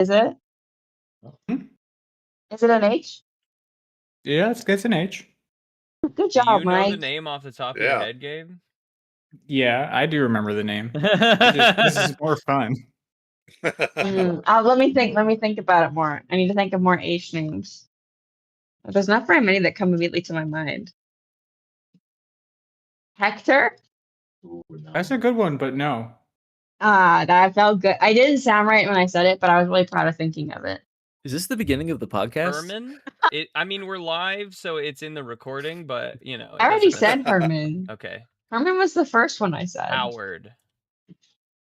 Is it? Hmm? Is it an H? Yeah, it's an H. Good Do job, you know Mike. the name off the top of your head, Gabe? Yeah, I do remember the name. This is more fun. Let me think. Let me think about it more. I need to think of more H names. There's not very many that come immediately to my mind. Hector? That's a good one, but no. That felt good. I didn't sound right when I said it, but I was really proud of thinking of it. Is this the beginning of the podcast? Herman? I mean, we're live, so it's in the recording, but, you know. I already said Herman. Okay. Herman was the first one I said. Howard.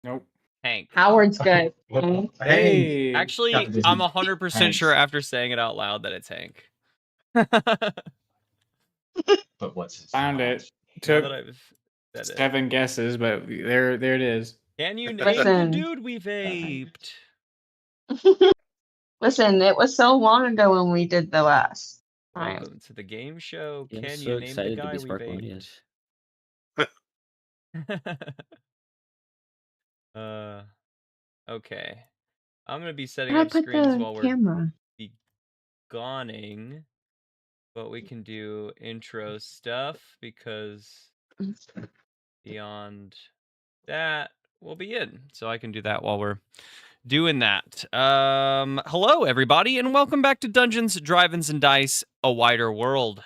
Nope. Hank. Howard's good. Hey. Actually, I'm 100% sure after saying it out loud that it's Hank. But what's his Found name? it. Took Now that I've said it. 7 guesses, but there it is. Can you name Listen. the dude we vaped? Listen, it was so long ago when we did the last time. Welcome to the game show. Yeah, I'm Can so you name the excited to guy be we Sparklonius. vaped? Okay. I'm gonna be setting How up I put screens the while we're camera? beginning, but we can do intro stuff because beyond that we'll be in, so I can do that while we're doing that. Hello everybody, and welcome back to Dungeons, Drive-Ins, and Dice: A Wider World.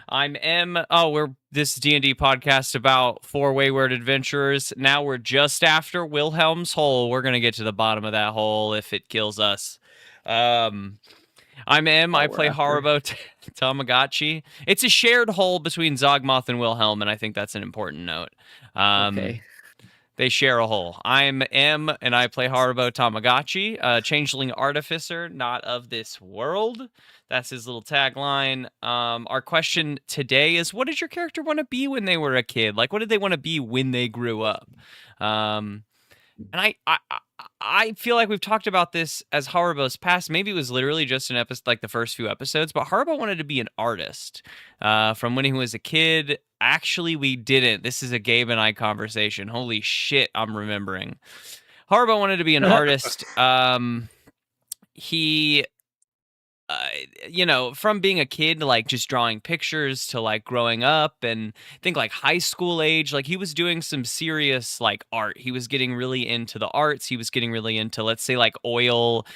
I'm M. We're this D&D podcast about 4 wayward adventurers. Now we're just after Wilhelm's hole. We're gonna get to the bottom of that hole if it kills us. I'm M. I play Haribo Tamagotchi. It's a shared hole between Zogmoth and Wilhelm, and I think that's an important note. Okay. They share a hole. I'm M, and I play Haribo Tamagotchi, a changeling artificer, not of this world. That's his little tagline. Our question today is, what did your character want to be when they were a kid? Like, what did they want to be when they grew up? And I feel like we've talked about this as Haribo's past. Maybe it was literally just an episode, like the first few episodes, but Haribo wanted to be an artist from when he was a kid. Actually, we didn't. This is a Gabe and I conversation. Holy shit, I'm remembering. Haribo wanted to be an artist. He from being a kid, like just drawing pictures to like growing up and I think like high school age, like he was doing some serious like art. He was getting really into the arts. He was getting really into, let's say, like oil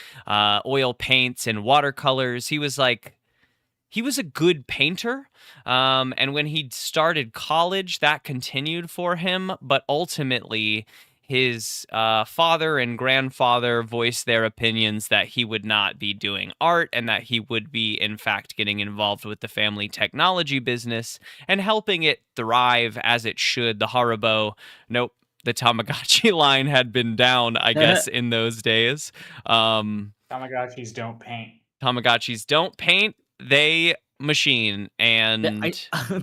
paints and watercolors. He was a good painter. And when he started college, that continued for him. But ultimately, his father and grandfather voiced their opinions that he would not be doing art and that he would be, in fact, getting involved with the family technology business and helping it thrive as it should. The Haribo, nope, the Tamagotchi line had been down, I guess, in those days. Tamagotchis don't paint. Tamagotchis don't paint. They machine and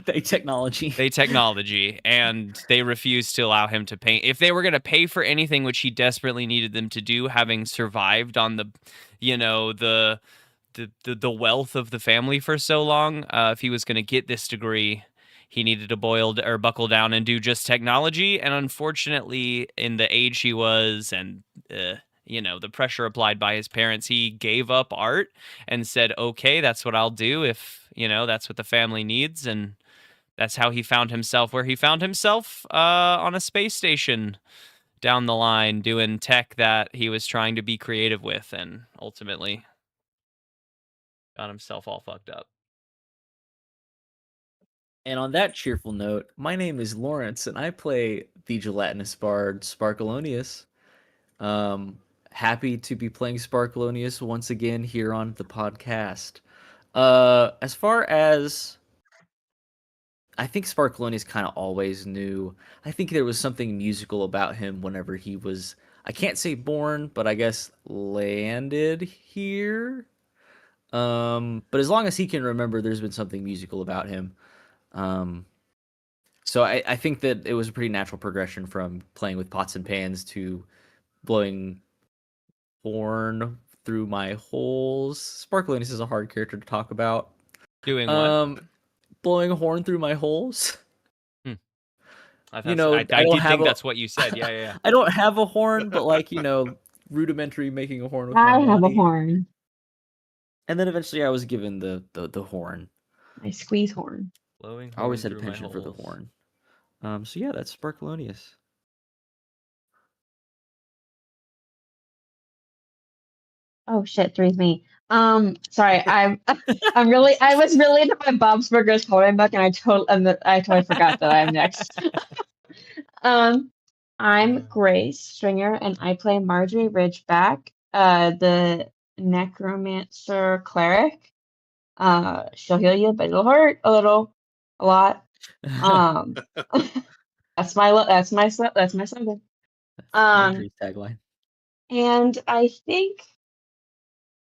they technology and they refused to allow him to paint. If they were going to pay for anything, which he desperately needed them to do, having survived on the wealth of the family for so long, if he was going to get this degree, he needed to buckle down and do just technology. And unfortunately, in the age he was and the pressure applied by his parents, he gave up art and said, okay, that's what I'll do if, that's what the family needs. And that's how he found himself where he found himself on a space station down the line doing tech that he was trying to be creative with and ultimately got himself all fucked up. And on that cheerful note, my name is Lawrence and I play the gelatinous bard Sparklonius. Happy to be playing Sparklonius once again here on the podcast. As far as I think Sparklonius kind of always knew, I think there was something musical about him whenever he was, I can't say born, but I guess landed here. But as long as he can remember, there's been something musical about him. So I think that it was a pretty natural progression from playing with pots and pans to blowing horn through my holes. Sparklonius is a hard character to talk about. Doing what? Blowing a horn through my holes. I did think that's what you said. Yeah. I don't have a horn, but rudimentary making a horn with I my have a body. horn. And then eventually I was given the horn. My squeeze horn. Blowing I always horn had a through my penchant for the holes. horn. So yeah, that's Sparkalonius. Oh shit, three's me. Sorry, I was really into my Bob's Burgers coloring book, and I totally forgot that I'm next. I'm Grace Stringer, and I play Marjorie Ridgeback, the necromancer cleric. She'll heal you, but it'll hurt a lot. Um, that's my slogan. Marjorie's tagline. And I think,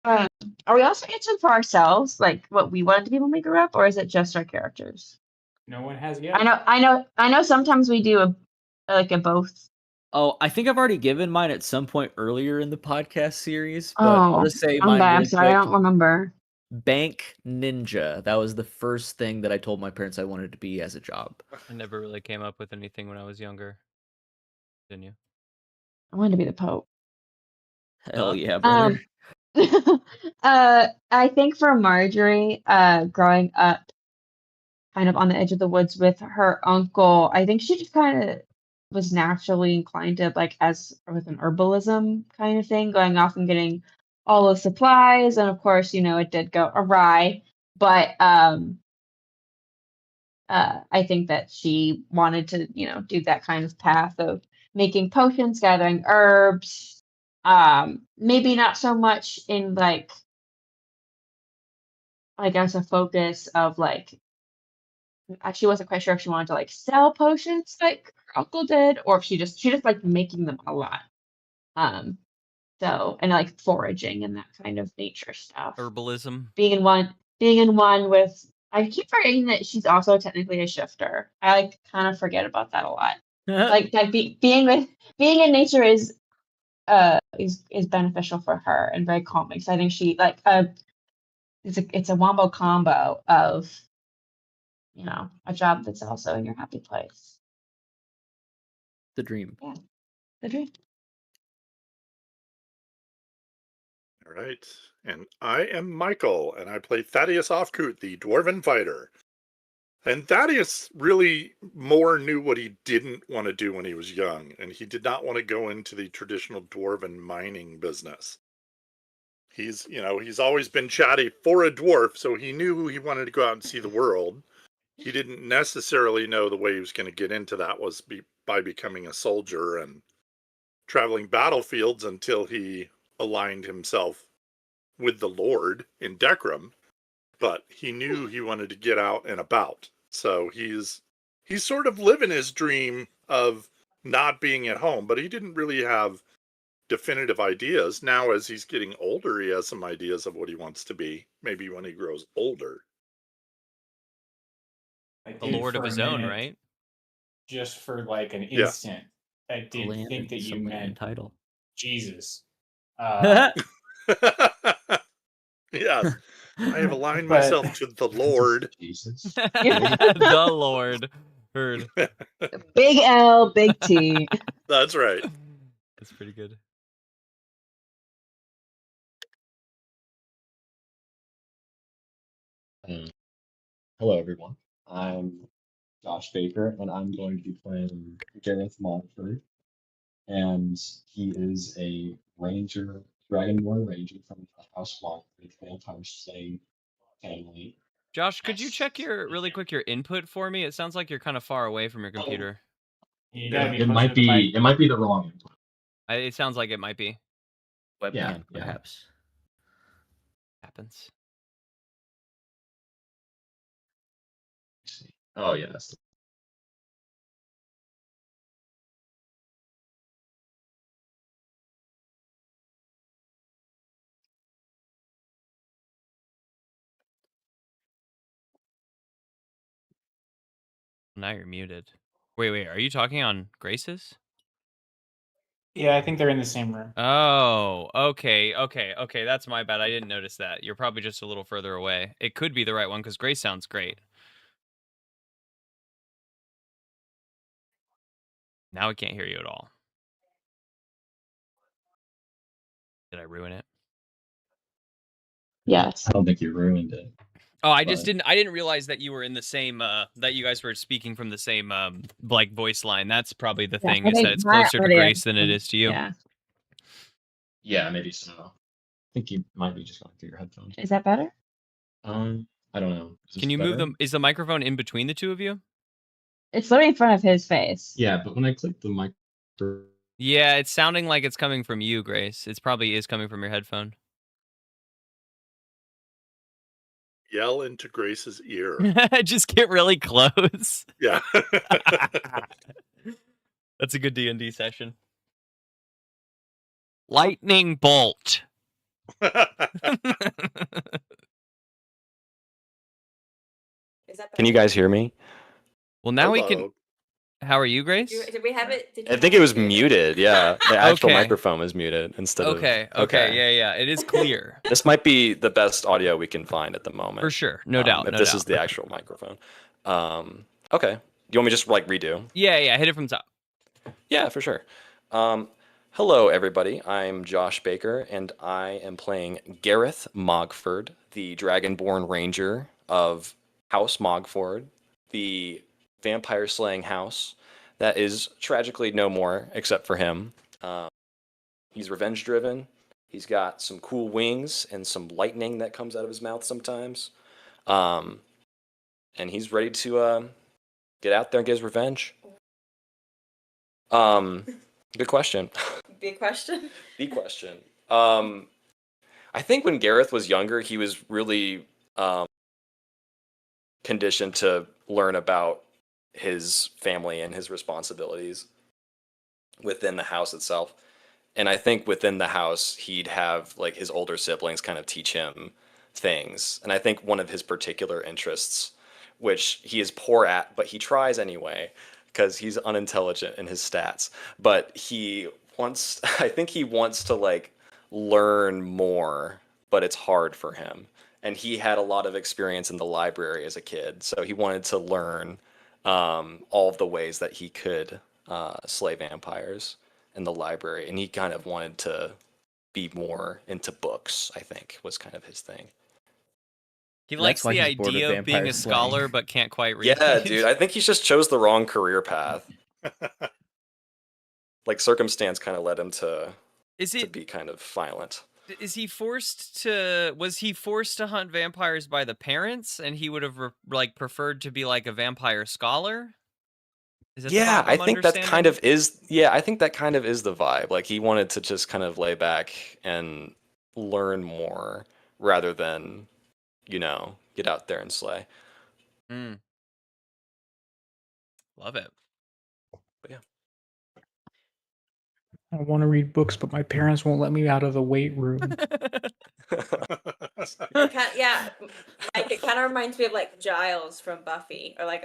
are we also answering for ourselves, like what we wanted to be when we grew up, or is it just our characters? No one has yet. I know. Sometimes we do a both. Oh, I think I've already given mine at some point earlier in the podcast series, but I'll Oh, just say I'm mine bad. I'm really sorry. I quick. don't remember. Bank ninja. That was the first thing that I told my parents I wanted to be as a job. I never really came up with anything when I was younger. Didn't you? I wanted to be the Pope. Hell yeah, brother. I think for Marjorie, growing up kind of on the edge of the woods with her uncle, I think she just kind of was naturally inclined to with an herbalism kind of thing, going off and getting all the supplies, and of course, it did go awry, but I think that she wanted to, do that kind of path of making potions, gathering herbs, maybe not so much in like as a focus of she wasn't quite sure if she wanted to sell potions like her uncle did, or if she just liked making them a lot. So and foraging and that kind of nature stuff. Herbalism. Being in one with I keep forgetting that she's also technically a shifter. I kind of forget about that a lot. Being in nature is beneficial for her and very calming. So I think she it's a wombo combo of a job that's also in your happy place. The dream. Yeah, the dream. All right. And I am Michael, and I play Thaddeus Offcoot, the Dwarven Fighter. And Thaddeus really more knew what he didn't want to do when he was young, and he did not want to go into the traditional Dwarven mining business. He's always been chatty for a dwarf, so he knew he wanted to go out and see the world. He didn't necessarily know the way he was going to get into that was by becoming a soldier and traveling battlefields until he aligned himself with the Lord in Decrum, but he knew he wanted to get out and about. So he's sort of living his dream of not being at home, but he didn't really have definitive ideas. Now, as he's getting older, he has some ideas of what he wants to be, maybe when he grows older. The Lord of his own, right? Just for like an Yeah. instant, I did Land think that you some land meant title. Jesus. Yes, I have aligned But- myself to the Lord. Jesus. The Lord. Heard. Big L, big T. That's right. That's pretty good. Hello, everyone. I'm Josh Baker, and I'm going to be playing Gareth Montford. And he is a ranger, Dragonborn ranger from the House Montford, vampire slaying family. Josh, could you check really quick your input for me? It sounds like you're kind of far away from your computer. You gotta be It closer might to the mic. be the wrong input. It sounds like it might be. Webcam, Yeah. perhaps. Happens. Let's see. Oh yeah, that's the Now you're muted. Wait. Are you talking on Grace's? Yeah, I think they're in the same room. Oh, okay. That's my bad. I didn't notice that. You're probably just a little further away. It could be the right one because Grace sounds great. Now I can't hear you at all. Did I ruin it? Yes. I don't think you ruined it. Oh, I just But- didn't. I didn't realize that you were in the same. That you guys were speaking from the same like voice line. That's probably the Yeah, thing, I is that think it's my closer to audio- Grace than it is to you. Yeah. Yeah, maybe so. I think you might be just going through your headphones. Is that better? I don't know. Is Can this you move better? them? Is the microphone in between the two of you? It's literally in front of his face. Yeah, but when I click the mic, Yeah, it's sounding like it's coming from you, Grace. It's probably is coming from your headphone. Yell into Grace's ear. Just get really close. Yeah. That's a good D&D session. Lightning bolt. Is that Can you guys hear me? Well, now we can. Hello. How are you, Grace? Did we have it? Did I you think have it was muted. Yeah, the actual Okay. microphone was muted instead of. Okay. Yeah. It is clear. This might be the best audio we can find at the moment. For sure. No doubt. If No this doubt. is the actual microphone. Okay. Do you want me to just like redo? Yeah. Hit it from top. Yeah, for sure. Hello, everybody. I'm Josh Baker, and I am playing Gareth Mogford, the Dragonborn Ranger of House Mogford, the vampire-slaying house that is tragically no more except for him. He's revenge-driven. He's got some cool wings and some lightning that comes out of his mouth sometimes. And he's ready to get out there and get his revenge. Good question. Big question. The question. I think when Gareth was younger, he was really conditioned to learn about his family and his responsibilities within the house itself. And I think within the house, he'd have like his older siblings kind of teach him things. And I think one of his particular interests, which he is poor at, but he tries anyway, because he's unintelligent in his stats. But I think he wants to like learn more, but it's hard for him. And he had a lot of experience in the library as a kid, so he wanted to learn all of the ways that he could slay vampires in the library. And he kind of wanted to be more into books, I think, was kind of his thing. He That's likes why the he's bored of idea of being vampire a slaying. scholar, but can't quite read. Yeah, dude, I think he just chose the wrong career path. Like circumstance kind of led him to be kind of violent. Was he forced to hunt vampires by the parents, and he would have preferred to be like a vampire scholar? Is that the Yeah, vibe I I'm think that kind understanding? of is. Yeah, I think that kind of is the vibe. Like he wanted to just kind of lay back and learn more rather than, get out there and slay. Mm. Love it. But yeah. I want to read books, but my parents won't let me out of the weight room. Yeah, like it kind of reminds me of like Giles from Buffy, or like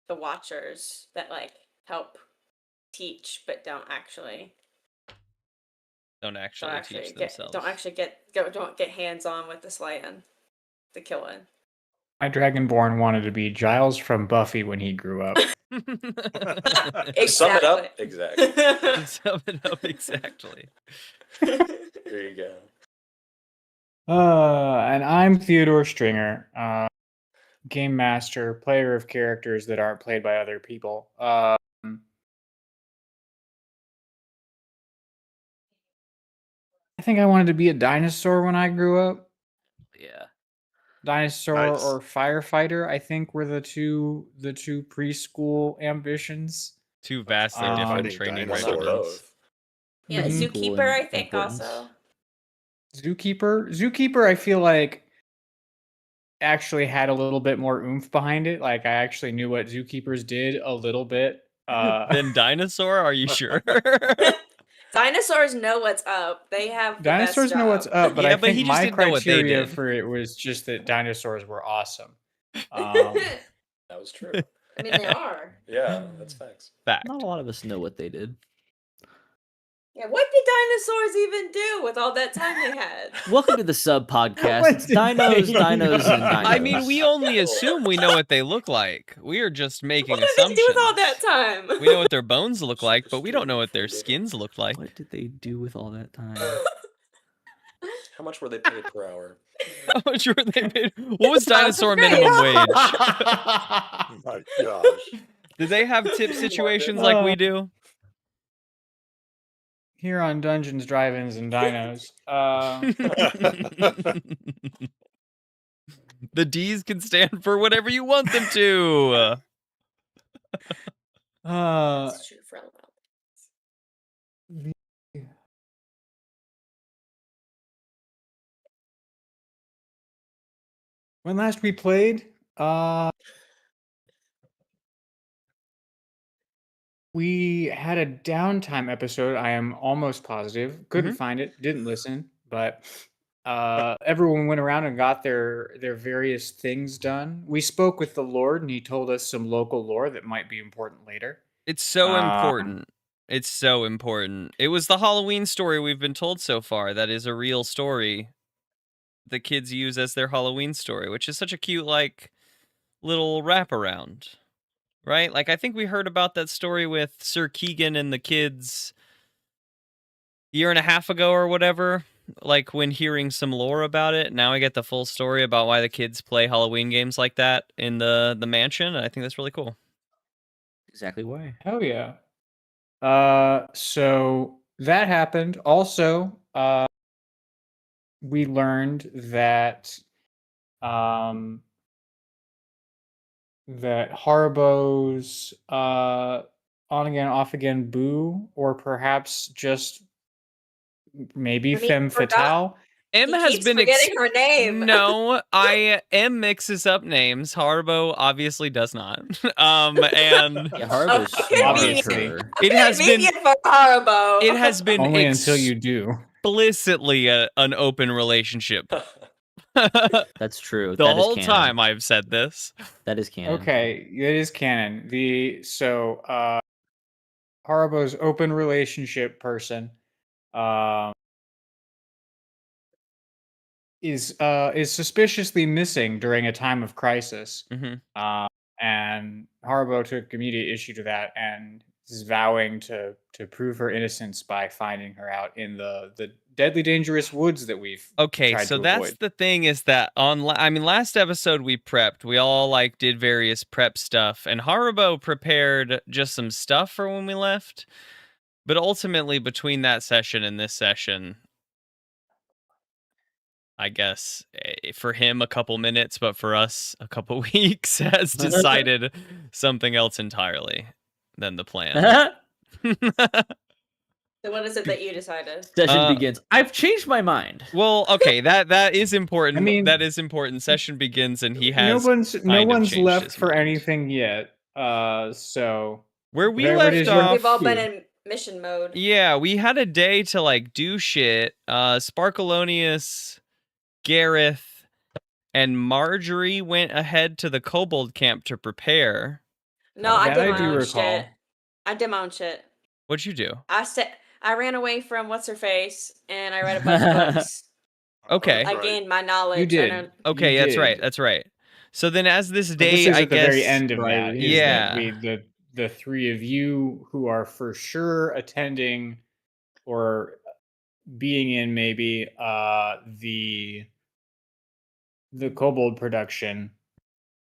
the Watchers that like help teach but don't actually teach themselves. don't get hands on with the slaying, the killing. My Dragonborn wanted to be Giles from Buffy when he grew up. Sum it up. Exactly. Sum it up exactly. There you go. And I'm Theodore Stringer, game master, player of characters that aren't played by other people. I think I wanted to be a dinosaur when I grew up. Yeah. Dinosaur Nice. or firefighter, I think, were the two preschool ambitions. Two vastly Um, different Fighting training dinosaurs. Well, not regimens. both. Yeah, Mhm. Zookeeper, I think importance. also. Zookeeper, I feel like actually had a little bit more oomph behind it. Like I actually knew what zookeepers did a little bit. Then dinosaur? Are you sure? Dinosaurs know what's up. They have the Dinosaurs best know what's job. up, but Yeah, I but he think just my didn't know what they criteria did. for it was just that dinosaurs were awesome. I That was true. mean, they are. Yeah, that's facts. Fact. Not a lot of us know what they did. Yeah, what did dinosaurs even do with all that time they had? Welcome to the sub podcast. What It's did dinos, they dinos, and do? dinos. I mean, we only assume we know what they look like. We are just making What did they assumptions. do with all that time? We know what their bones look like, but we don't know what their skins look like. What did they do with all that time? How much were they paid per hour? How much were they paid? What was Sounds dinosaur great. minimum wage? Oh my gosh. Did they have tip situations like we do? Here on Dungeons, Drive-Ins, and Dinos. The D's can stand for whatever you want them to. That's true for a while. When last we played, we had a downtime episode. I am almost positive. Couldn't find it. Didn't listen. But everyone went around and got their various things done. We spoke with the Lord, and he told us some local lore that might be important later. It's so important. It's so important. It was the Halloween story we've been told so far. That is a real story the kids use as their Halloween story, which is such a cute, like, little wraparound, right? Like, I think we heard about that story with Sir Keegan and the kids a year and a half ago or whatever, like, when hearing some lore about it. Now I get the full story about why the kids play Halloween games like that in the mansion, and I think that's really cool. Exactly why. Hell yeah. So that happened. Also, we learned that that Haribo's on again, off again boo, or perhaps just maybe I mean, femme forgot- fatale. M He has keeps been forgetting her name. No, M mixes up names. Haribo obviously does not. And Yeah, Haribo's Okay, obviously. smarter. it has been Convenient for Haribo. it has been Only until you do. explicitly an open relationship. That's true. The That is whole canon. time I've said this. That is canon. Okay, it is canon. Haribo's open relationship person is suspiciously missing during a time of crisis. Mhm. And Haribo took immediate issue to that and is vowing to prove her innocence by finding her out in the deadly dangerous woods that we've Okay, tried so to that's avoid. the thing is that last episode we prepped. We all like did various prep stuff, and Haribo prepared just some stuff for when we left. But ultimately, between that session and this session, I guess for him a couple minutes, but for us a couple weeks, has decided something else entirely than the plan. So what is it that you decided? Session begins. I've changed my mind. Well, okay, that is important. I mean- that is important. Session begins, and he No has one's changed left his for mind. anything yet. So Where we whatever it left is you're off. We've all been food. in mission mode. Yeah, we had a day to like do shit. Sparkalonius, Gareth, and Marjorie went ahead to the Kobold camp to prepare. No, I That did I my do own recall. shit. I did my own shit. What'd you do? I ran away from what's her face, and I read a bunch of books. Okay. I gained my knowledge. You did. And Okay, You that's did. right. That's right. So then, as this But day, this is I at the guess, very end of Right, that. Is yeah. that the three of you who are for sure attending or being in maybe the Kobold production.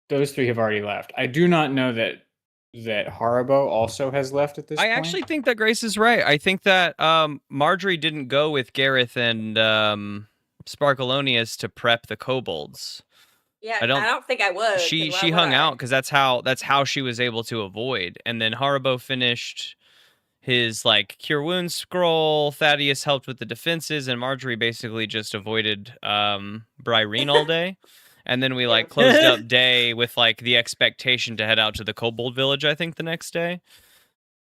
Those three have already left. I do not know that Haribo also has left at this I point. actually think that Grace is right. I think that Marjorie didn't go with Gareth and Sparkalonius to prep the Kobolds. yeah, I I don't- don't think I would. 'cause She why would hung I? out because that's how she was able to avoid. And then Haribo finished his like cure wounds scroll. Thaddeus helped with the defenses, and Marjorie basically just avoided Bryrene all day. And then we like closed up day with like the expectation to head out to the Kobold village. I think the next day.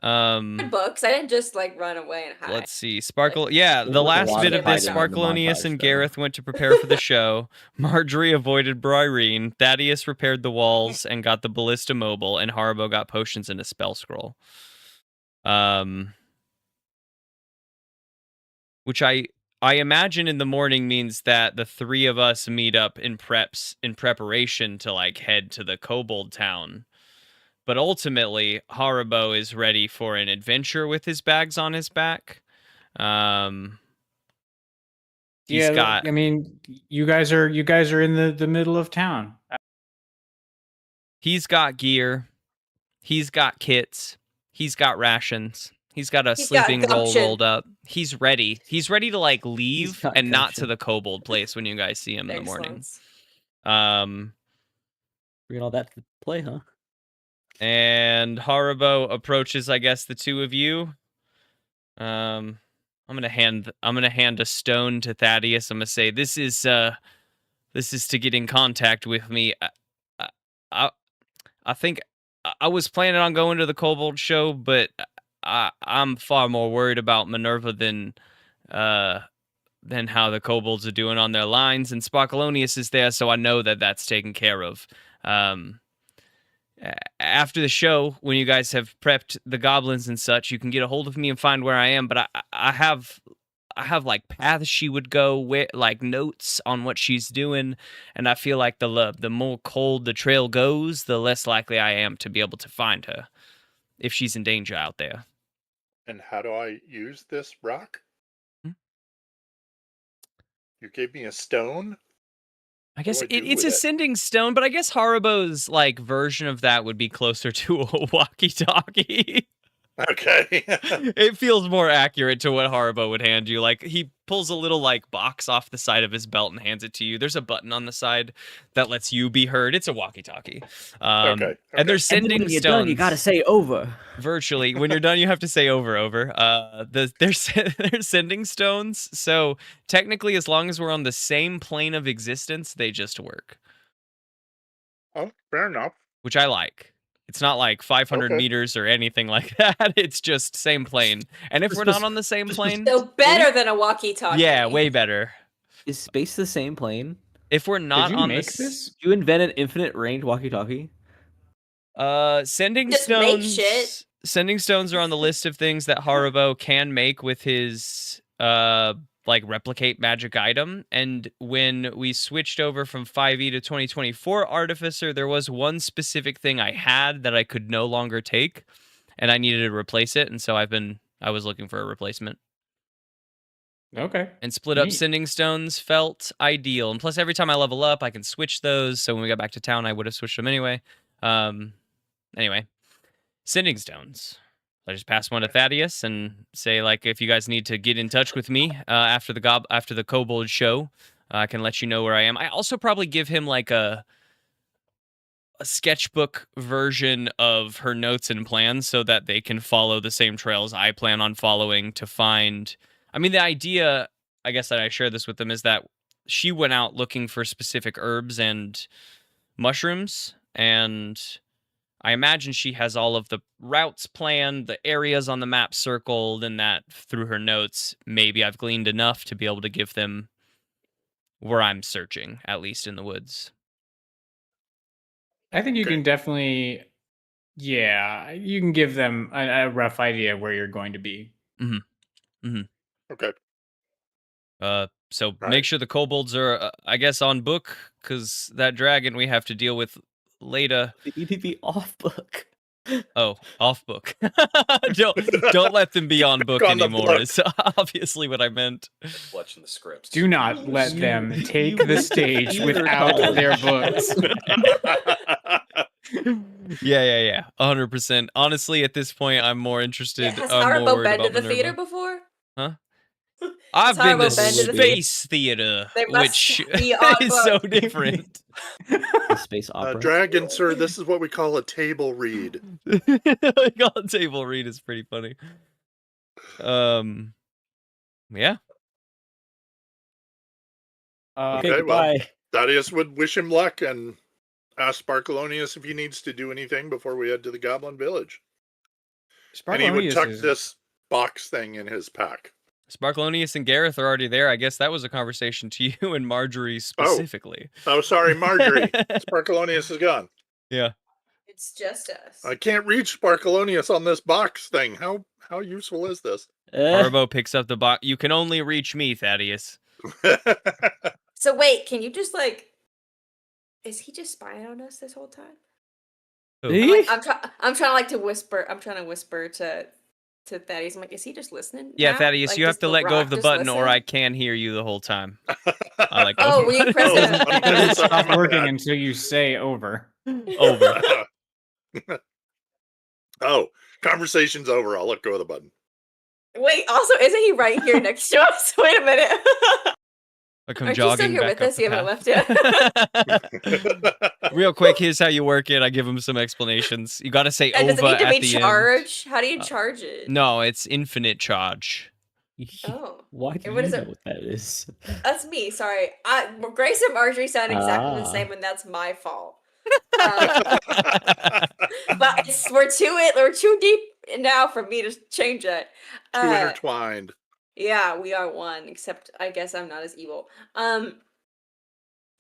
I read books. I didn't just like run away and hide. Let's see. Sparkle. Yeah, There's the a last lot bit of of this, hiding in the Sparkalonius montage, and though. Gareth went to prepare for the show. Marjorie avoided Bryrene. Thaddeus repaired the walls and got the ballista mobile, and Haribo got potions and a spell scroll. which I imagine in the morning means that the three of us meet up in preparation to like head to the Kobold town. But ultimately, Haribo is ready for an adventure with his bags on his back. He's got. I mean, you guys are in the middle of town. He's got gear. He's got kits. He's got rations. He's got a sleeping roll rolled up. He's ready. He's ready to like leave and not to the Kobold place when you guys see him in the morning. Bringing all that to play, huh? And Haribo approaches, I guess, the two of you. I'm gonna hand a stone to Thaddeus. I'm gonna say, this is to get in contact with me. I think I was planning on going to the Kobold show, but I'm far more worried about Minerva than how the Kobolds are doing on their lines. And Sparkalonius is there, so I know that that's taken care of. After the show, when you guys have prepped the goblins and such, you can get a hold of me and find where I am. But I have like paths she would go with, like notes on what she's doing, and I feel like the more cold the trail goes, the less likely I am to be able to find her if she's in danger out there. And how do I use this rock? You gave me a stone? I guess it's a sending stone, but I guess Haribo's like version of that would be closer to a walkie-talkie. Okay. It feels more accurate to what Haribo would hand you. Like, he pulls a little like box off the side of his belt and hands it to you. There's a button on the side that lets you be heard. It's a walkie-talkie. Okay. And they're sending when you're stones. done, you gotta say over. Virtually, when you're done, you have to say over. They're sending stones. So technically, as long as we're on the same plane of existence, they just work. Oh, fair enough. Which I like. It's not like 500 meters or anything like that. It's just same plane. And if we're not on the same plane... So better than a walkie-talkie. Yeah, way better. Is space the same plane? If we're not on this... Did you invent an infinite range walkie-talkie? Sending Just stones... make shit. Sending stones are on the list of things that Haribo can make with his... like replicate magic item, and when we switched over from 5e to 2024 Artificer, there was one specific thing I had that I could no longer take, and I needed to replace it, and so I was looking for a replacement. Okay. And split up sending stones felt ideal, and plus every time I level up, I can switch those, so when we got back to town, I would have switched them anyway. Anyway, sending stones. I just pass one to Thaddeus and say, like, if you guys need to get in touch with me after the Kobold show, I can let you know where I am. I also probably give him like a sketchbook version of her notes and plans so that they can follow the same trails I plan on following to find. I mean, the idea, I guess, that I share this with them is that she went out looking for specific herbs and mushrooms, and I imagine she has all of the routes planned, the areas on the map circled, and that through her notes, maybe I've gleaned enough to be able to give them where I'm searching, at least in the woods. I think you can definitely, you can give them a rough idea where you're going to be. Okay. So make sure the kobolds are, I guess, on book, because that dragon we have to deal with later. They need to be off book. Oh, off book. don't let them be on book anymore. Is obviously what I meant. Watching the scripts. Do not let them take the stage without their books. Yeah. 100%. Honestly, at this point, I'm more interested. Has Haribo been to the theater before? Huh? I've been to space theater, which is so different. The space opera. Dragon, sir, this is what we call a table read. We call a table read is pretty funny. Yeah. Okay, well, Thaddeus would wish him luck and ask Sparkalonius if he needs to do anything before we head to the Goblin Village. And he would tuck this box thing in his pack. Sparkalonius and Gareth are already there. I guess that was a conversation to you and Marjorie specifically. Oh, sorry, Marjorie. Sparkalonius is gone. Yeah. It's just us. I can't reach Sparkalonius on this box thing. How How useful is this? Harbo picks up the box. You can only reach me, Thaddeus. So wait, can you just like? Is he just spying on us this whole time? I'm trying like to whisper. I'm trying to whisper to Thaddeus. I'm like, is he just listening? Yeah, now? Thaddeus, Like, you have does to let go rock of the just button, or listen? I can hear you the whole time. I like Oh, over. will you press it? I'm Because it's sorry, not my working bad. until you say over. Over. Oh, conversation's over. I'll let go of the button. Wait, also, isn't he right here next to us? Wait a minute. I come Aren't you still jogging here back with up us? the You haven't path. left yet. Real quick, here's how you work it. I give him some explanations. You got to say And does it over need to at be the end. charged? How do you charge it? No, it's infinite charge. Oh, Why do And what you is know it? what that is? That's me. Sorry. Grace and Marjorie sound exactly the Ah. same, and that's my fault. But we're too deep now for me to change it. Too intertwined. Yeah, we are one. Except I guess I'm not as evil.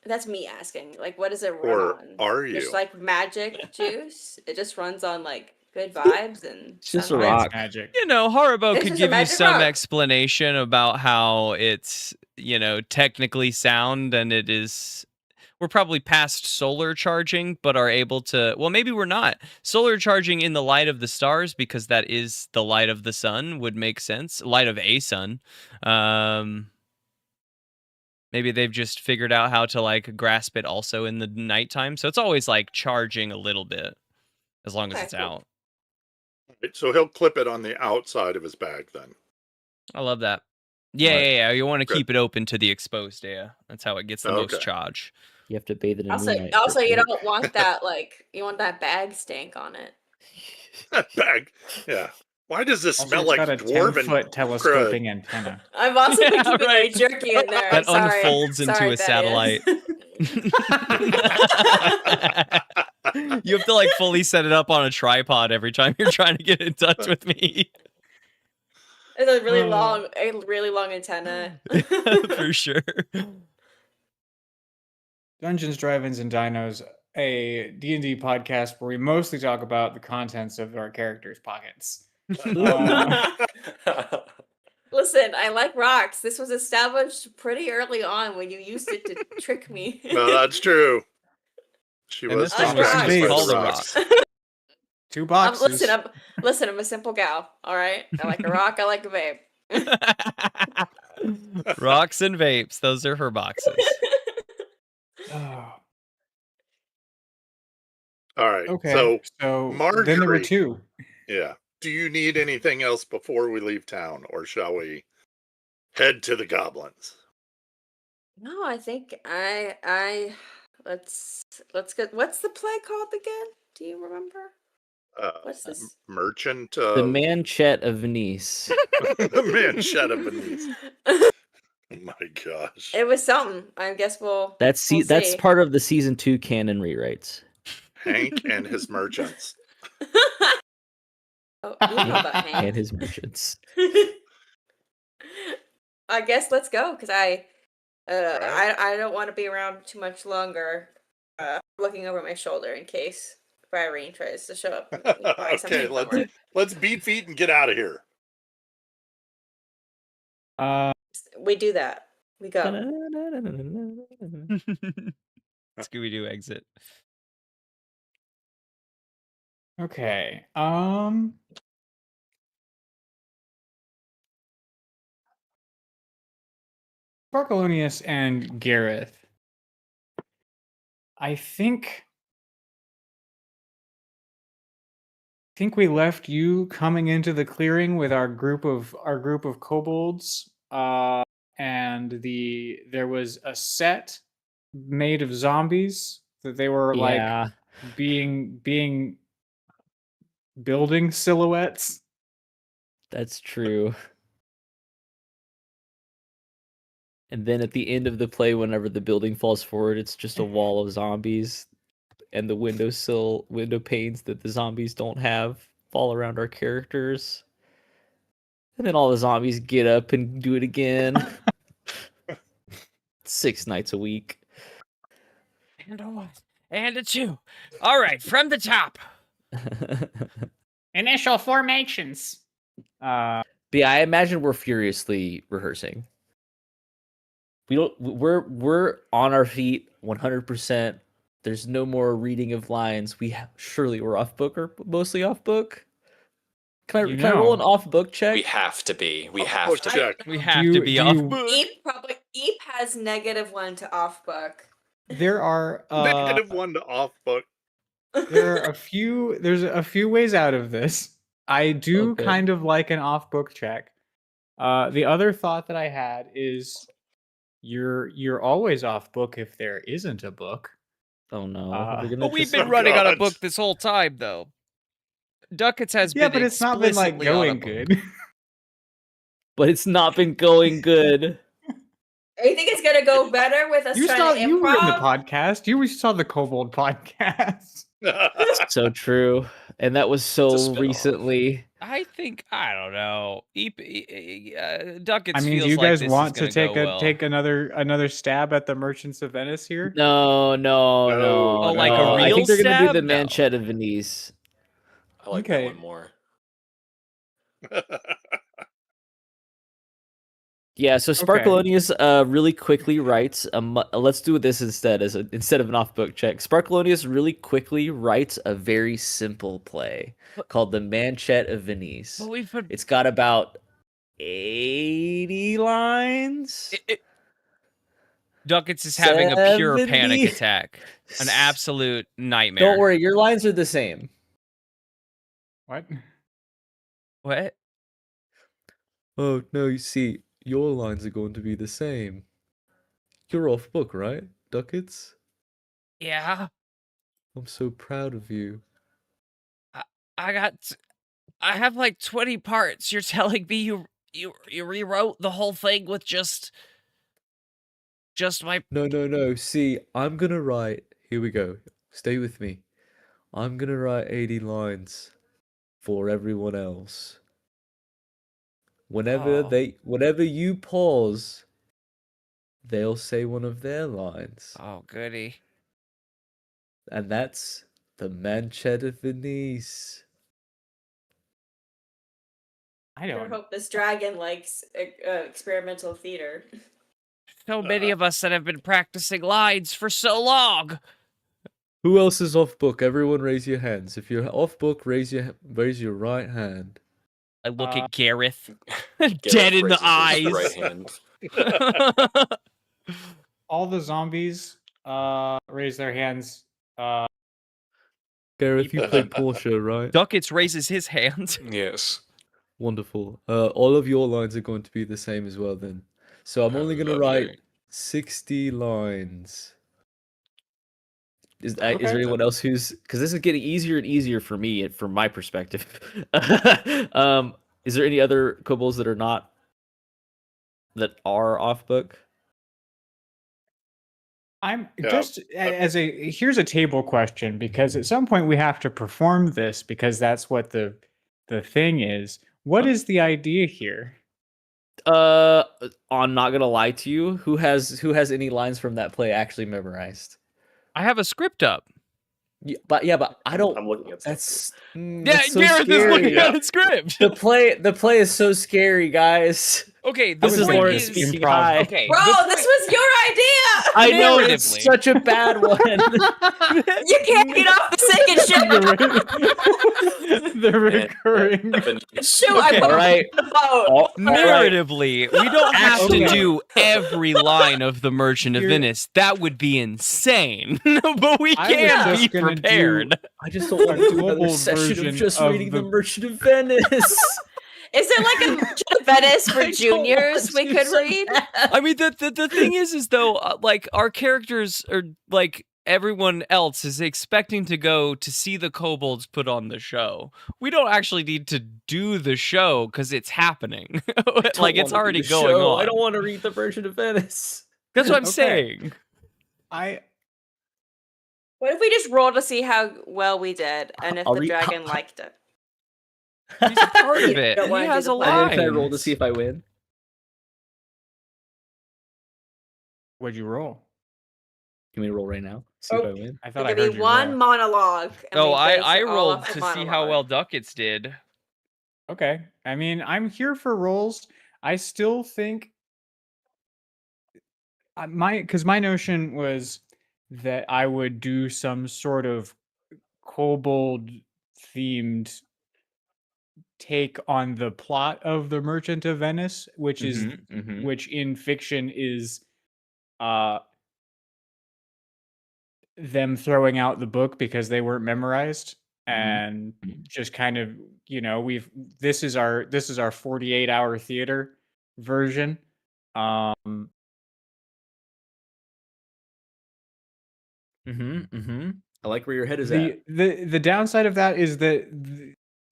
That's me asking. Like, what does it run Or on? are you? Just like magic juice? It just runs on like good vibes and. It's just a sunlight? rock. Magic. You know, Haribo It's could just a give you magic some rock. explanation about how it's, technically sound, and it is. We're probably past solar charging, but are able to. Well, maybe we're not. Solar charging in the light of the stars, because that is the light of the sun, would make sense. Light of a sun. Maybe they've just figured out how to like grasp it also in the nighttime. So it's always like charging a little bit, as long as Okay, it's cool. out. So he'll clip it on the outside of his bag then. I love that. Yeah, Right. yeah. You want to Good. keep it open to the exposed air. That's how it gets the most Okay. charge. You have to bathe it in Also, moonlight. also, you for it. don't want that you want that bag stank on it. That bag. Yeah. Why does this Also, smell it's like got a dwarven 10-foot telescoping antenna. I've also been Yeah, keeping my right. jerky in there. That Sorry. unfolds into Sorry, a Thaddeus. satellite. You have to like fully set it up on a tripod every time you're trying to get in touch with me. It's a really long antenna. For sure. Dungeons, Drive-Ins, and Dinos, a D&D podcast where we mostly talk about the contents of our characters' pockets. Listen, I like rocks. This was established pretty early on when you used it to trick me. Well, that's true. She And was this thing was distracted by called the a rocks. 2 boxes. I'm a simple gal. All right, I like a rock. I like a babe. Rocks and vapes. Those are her boxes. Oh, All right. okay. So, then there were Marjorie. 2. yeah. Do you need anything else before we leave town, or shall we head to the goblins? No, I think let's get. What's the play called again? Do you remember? What's this? Merchant The of Manchet of Venice. the Manchetta Beneath. Oh my gosh. It was something. I guess we'll. That's we'll that's see. part of the season 2 canon rewrites. Hank and his merchants. Oh, you know about And Hank. his merchants. I guess let's go because I Right. I don't want to be around too much longer. Looking over my shoulder in case Irene tries to show up. And buy Okay, something from her. let's beat feet and get out of here. We do that. We go. Scooby-Doo exit. Okay. Barcolonius and Gareth. I think we left you coming into the clearing with our group of kobolds. And there was a set made of zombies that they were Yeah, like being building silhouettes. that's true. And then at the end of the play, whenever the building falls forward, it's just a wall of zombies, and the window panes that the zombies don't have fall around our characters. And then all the zombies get up and do it again. 6 nights a week. And a 1. And a 2. All right, from the top. Initial formations. But yeah, I imagine we're furiously rehearsing. We're on our feet 100%. There's no more reading of lines. Surely we're off book or mostly off book. Can I roll an off book check? We have to be. We Off have book to. check. We have to be off book. Eep has -1 to off book. There are -1 to off book. there's a few ways out of this. I do Okay. kind of like an off book check. The other thought that I had is you're always off book if there isn't a book. Oh no. But we've been running on a book this whole time, though. Ducats has been but it's not been like explicitly on a going book. good. But it's not been going good. You think it's gonna go better with us trying to You were in the improv? podcast. You saw the Kobold podcast. So true. And that was It's a so spin-off. recently. I don't know. Ducats Do feels you like guys this want is to gonna go well. take another stab at the Merchants of Venice here? No. Oh, like a I real think they're gonna do stab? the No. Manchetta Venice. I like Okay. that one more. Yeah, so Okay. Sparkalonius really quickly writes let's do this instead instead of an off-book check. Sparkalonius really quickly writes a very simple play called the Manchette of Venice. But we've put It's got about 80 lines. Ducats is having a pure 70? panic attack. An absolute nightmare. Don't worry, your lines are the same. What? What? Oh, no, you see, your lines are going to be the same. You're off book, right, Ducats? Yeah. I'm so proud of you. I have like 20 parts. You're telling me you rewrote the whole thing with just my No. See, I'm gonna write. Here we go. Stay with me. I'm gonna write 80 lines for everyone else. Whenever you pause, they'll say one of their lines. Oh, goody. And that's the Manchetta Venice. I hope this dragon likes experimental theater. So many of us that have been practicing lines for so long. Who else is off book? Everyone raise your hands. If you're off book, raise your right hand. I look at Gareth, Gareth dead in the raises his eyes. right hand. All the zombies raise their hands. Gareth, you play Portia, right? Ducats raises his hand. Yes. Wonderful. All of your lines are going to be the same as well then. So I'm only going to write 60 lines. Is there anyone else who's... Because this is getting easier and easier for me, from my perspective. Is there any other kobolds that are off book? Here's a table question, because at some point we have to perform this, because that's what the thing is. What is the idea here? I'm not gonna lie to you. Who has any lines from that play actually memorized? I have a script up. Yeah, but I don't. I'm looking at stuff. That's Gareth so is looking scary. at the script. The play is so scary, guys. Okay, This is point Lauren is speaking improv. high. Okay, Bro, this was your idea! I know it's Narratively. such a bad one. You can't get off the second ship! The recurring. Shoot, Okay, I put alright. the boat! narratively, we don't have to Okay. do every line of The Merchant of Here- Venice. That would be insane. But we I was can just be gonna do- prepared. I just don't want to do another global session of version just of reading the- the Merchant of Venice. Is there like a Merchant of Venice for I don't juniors want we to could so read? bad. I mean, the thing is though, like our characters are like everyone else is expecting to go to see the kobolds put on the show. We don't actually need to do the show because it's happening. Like it's already going on. I don't want to read the Merchant of Venice. That's what I'm Okay. saying. What if we just roll to see how well we did, and if I'll the read- dragon liked it? He's a part of You it. don't He wanna do has the a play. And line. then can I roll to see if I win? What'd you roll? Can we roll right now? See if I win. I thought I Give heard me you one roll. monologue. and Oh, we base I it all rolled off the to see how monologue. well Ducats did. Okay. I mean, I'm here for roles. I still think my notion was that I would do some sort of kobold themed take on the plot of The Merchant of Venice, which is which in fiction is them throwing out the book because they weren't memorized, and just kind of, this is our 48-hour theater version. I like where your head is at. The downside of that is that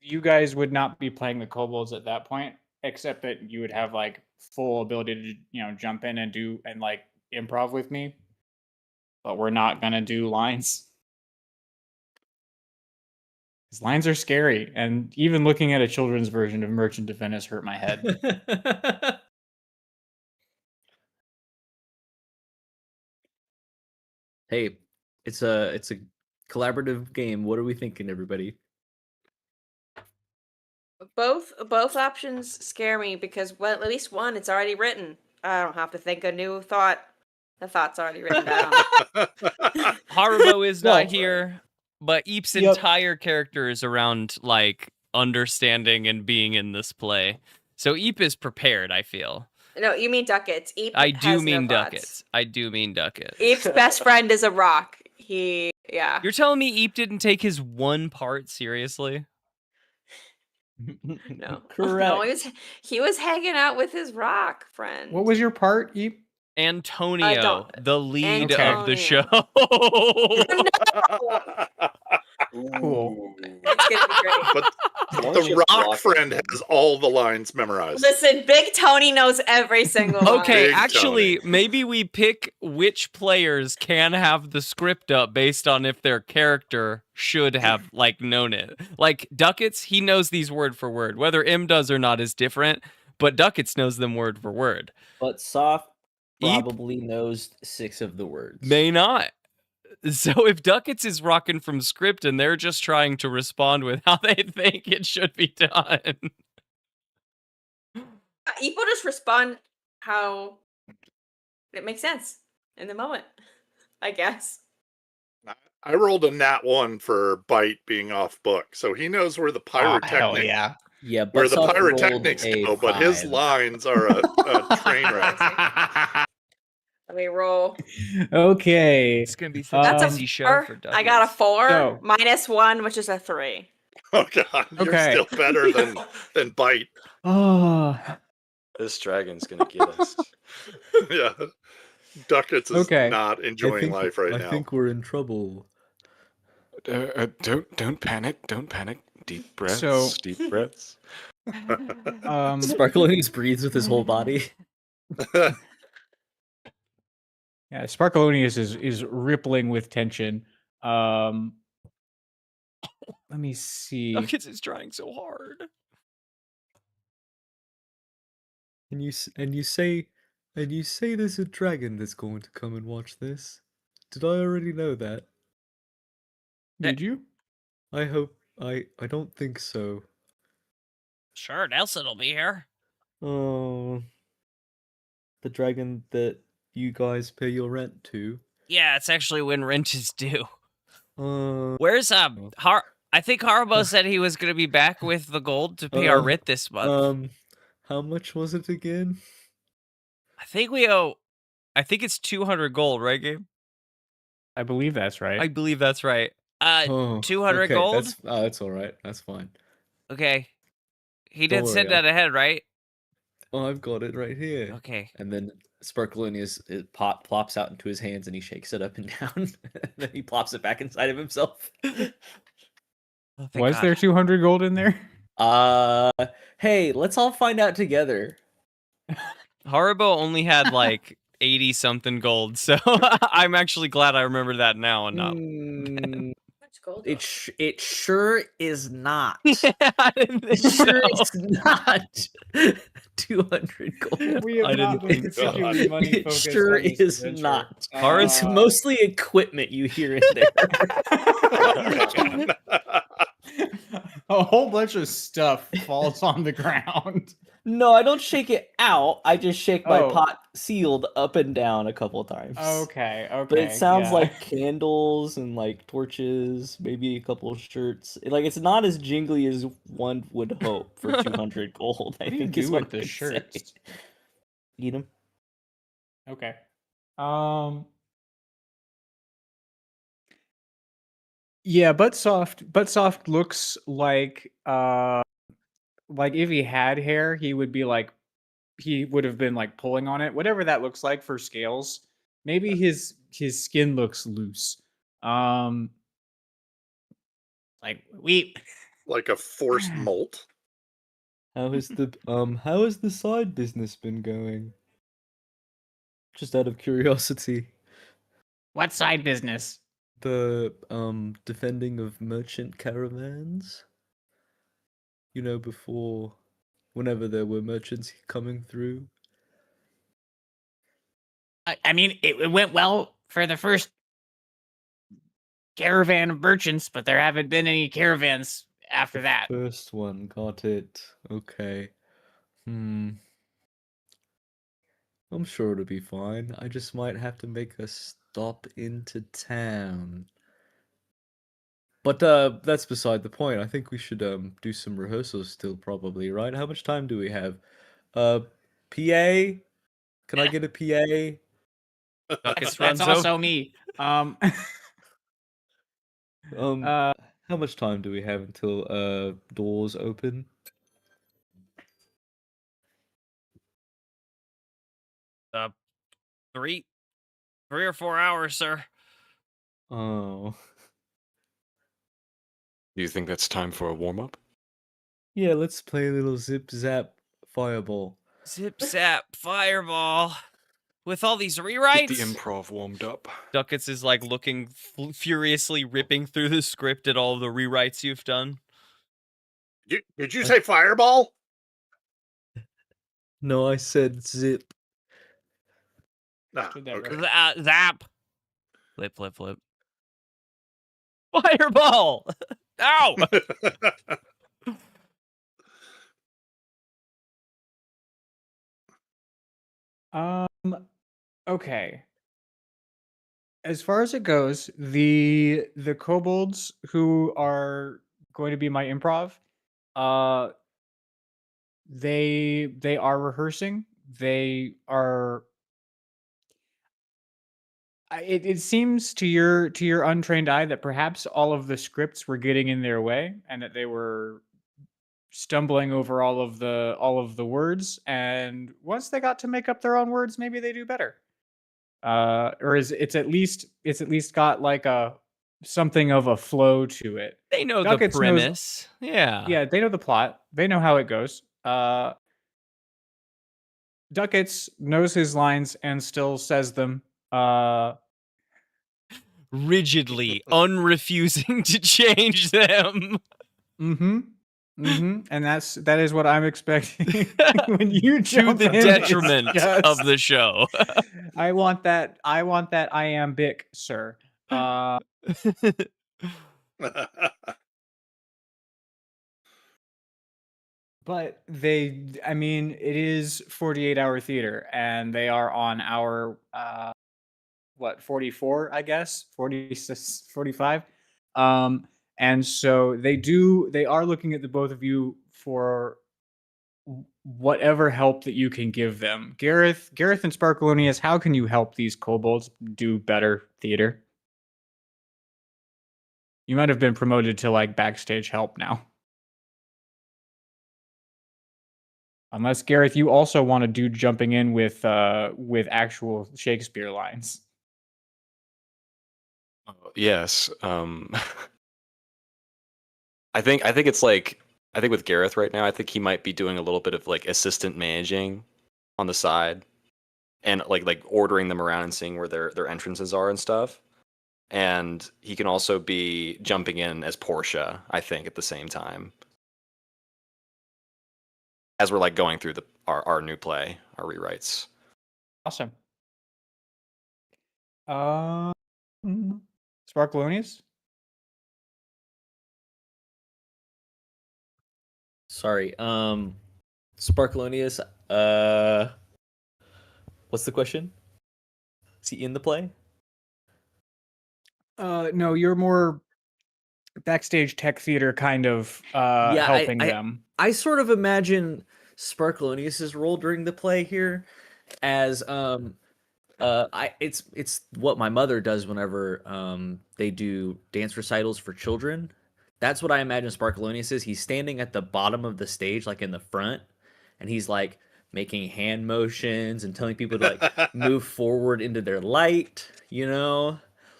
you guys would not be playing the kobolds at that point, except that you would have like full ability to jump in and do and like improv with me, but we're not gonna do lines. Because lines are scary, and even looking at a children's version of Merchant of Venice hurt my head. Hey, it's a collaborative game. What are we thinking, everybody? Both options scare me because at least one, it's already written. I don't have to think a new thought. The thought's already written down. Haribo is not here, but Eep's entire character is around like understanding and being in this play. So Eep is prepared, I feel. No, you mean ducats. Eep I do has mean no ducats. thoughts. I do mean ducats. Eep's best friend is a rock. Yeah. You're telling me Eep didn't take his one part seriously? No. Correct. No, he was hanging out with his rock friend. What was your part, Eep? Antonio, the lead Antonio. of the show. Cool. It's gonna be great. But the rock friend has all the lines memorized. Listen, Big Tony knows every single one. Okay, Big actually, Tony. maybe we pick which players can have the script up based on if their character should have like known it. Like Ducats, he knows these word for word. Whether M does or not is different, but Ducats knows them word for word. But Soft Eep probably knows 6 of the words. may not. So if Ducats is rocking from script and they're just trying to respond with how they think it should be done. Eep will just respond how it makes sense in the moment, I guess. I rolled a nat 1 for Bite being off book, so he knows where the pyrotechnics Yeah, but where the Soft pyrotechnics rolled a go, but his 5. lines are a train wreck. Let me roll. Okay. It's gonna be such That's a a busy show 4. for Ducats. I got a 4 So- -1, which is a 3. Oh god, you're Okay. still better than Bite. Oh. This dragon's gonna get us. Yeah. Ducats is Okay. not enjoying life right now. I think we're in trouble. Don't panic. Don't panic. Deep breaths. So- Deep breaths. Sparklonius breathes with his whole body. Yeah, Sparklonius is rippling with tension. Let me see. Ducats is trying so hard. And you say there's a dragon that's going to come and watch this. Did I already know that? Did you? I hope I don't think so. Sure, Nelson will be here. Oh, the dragon that you guys pay your rent to. Yeah, it's actually when rent is due. Uh, Where's I think Haribo said he was gonna be back with the gold to pay our rent this month. How much was it again? I think it's 200 gold, right, Gabe? I believe that's right. I believe that's right. 200 okay, gold? That's all right. That's fine. Okay. He Don't did worry, send that ahead, right? Oh, I've got it right here. Okay. And then Sparklonius plops out into his hands and he shakes it up and down. And then he plops it back inside of himself. Oh, thank Was God. there 200 gold in there? Hey, let's all find out together. Haribo only had like 80 something gold, so I'm actually glad I remember that now and not. Mm, How much gold? it sure is not. I didn't think Sure so. is not 200 gold. We have I not didn't been think so. particularly money It focused sure on this is adventure. not. Har- It's mostly equipment you hear in there. A whole bunch of stuff falls on the ground. No, I don't shake it out. I just shake my Oh. pot sealed up and down a couple of times. Okay, But it sounds yeah. like candles and like torches, maybe a couple of shirts. Like it's not as jingly as one would hope for 200 gold. I What do you think do is what with the I could say. shirts? Eat them. Okay. Yeah, Buttsoft looks like if he had hair, he would have been like pulling on it. Whatever that looks like for scales. Maybe his skin looks loose. Like Like a forced molt. How has the side business been going? Just out of curiosity. What side business? The defending of merchant caravans. You know, before whenever there were merchants coming through. I mean, it went well for the first caravan of merchants, but there haven't been any caravans after that. First one, got it. Okay. I'm sure it'll be fine. I just might have to make a stop into town. But that's beside the point. I think we should do some rehearsals still probably, right? How much time do we have? PA? Can I get a PA? That's also me. How much time do we have until doors open? Three or 4 hours, sir. Oh. Do you think that's time for a warm-up? Yeah, let's play a little zip zap fireball. Zip zap fireball. With all these Get rewrites? the improv warmed up. Ducats is like looking furiously ripping through the script at all the rewrites you've done. Did you say fireball? No, I said zip. Nah, okay. Zap. Flip. Fireball! Ow! Okay. As far as it goes, the kobolds who are going to be my improv, they are rehearsing. They are. It seems to your untrained eye that perhaps all of the scripts were getting in their way, and that they were stumbling over all of the words. And once they got to make up their own words, maybe they do better. Or it's at least got like something of a flow to it. They know Ducats the premise. Yeah, they know the plot. They know how it goes. Ducats knows his lines and still says them. Rigidly, unrefusing to change them. And that is what I'm expecting when you To jump the in, detriment just, of the show. I want that iambic, sir. But I mean, it is 48-hour theater, and they are on hour, 44, I guess, 46, 45. And so they are looking at the both of you for whatever help that you can give them. Gareth and Sparkalonius, how can you help these kobolds do better theater? You might have been promoted to like backstage help now. Unless Gareth, you also want to do jumping in with actual Shakespeare lines. Yes. I think it's like with Gareth right now, I think he might be doing a little bit of like assistant managing on the side, and like ordering them around and seeing where their entrances are and stuff. And he can also be jumping in as Portia, I think, at the same time, as we're like going through our new play, our rewrites. Awesome. Sparkalonius? Sorry. Sparkalonius, what's the question? Is he in the play? No, you're more backstage tech theater kind of helping them. I sort of imagine Sparkalonius's role during the play here as it's what my mother does whenever they do dance recitals for children. That's what I imagine Sparkalonius is. He's standing at the bottom of the stage, like in the front, and he's like making hand motions and telling people to like move forward into their light, you know?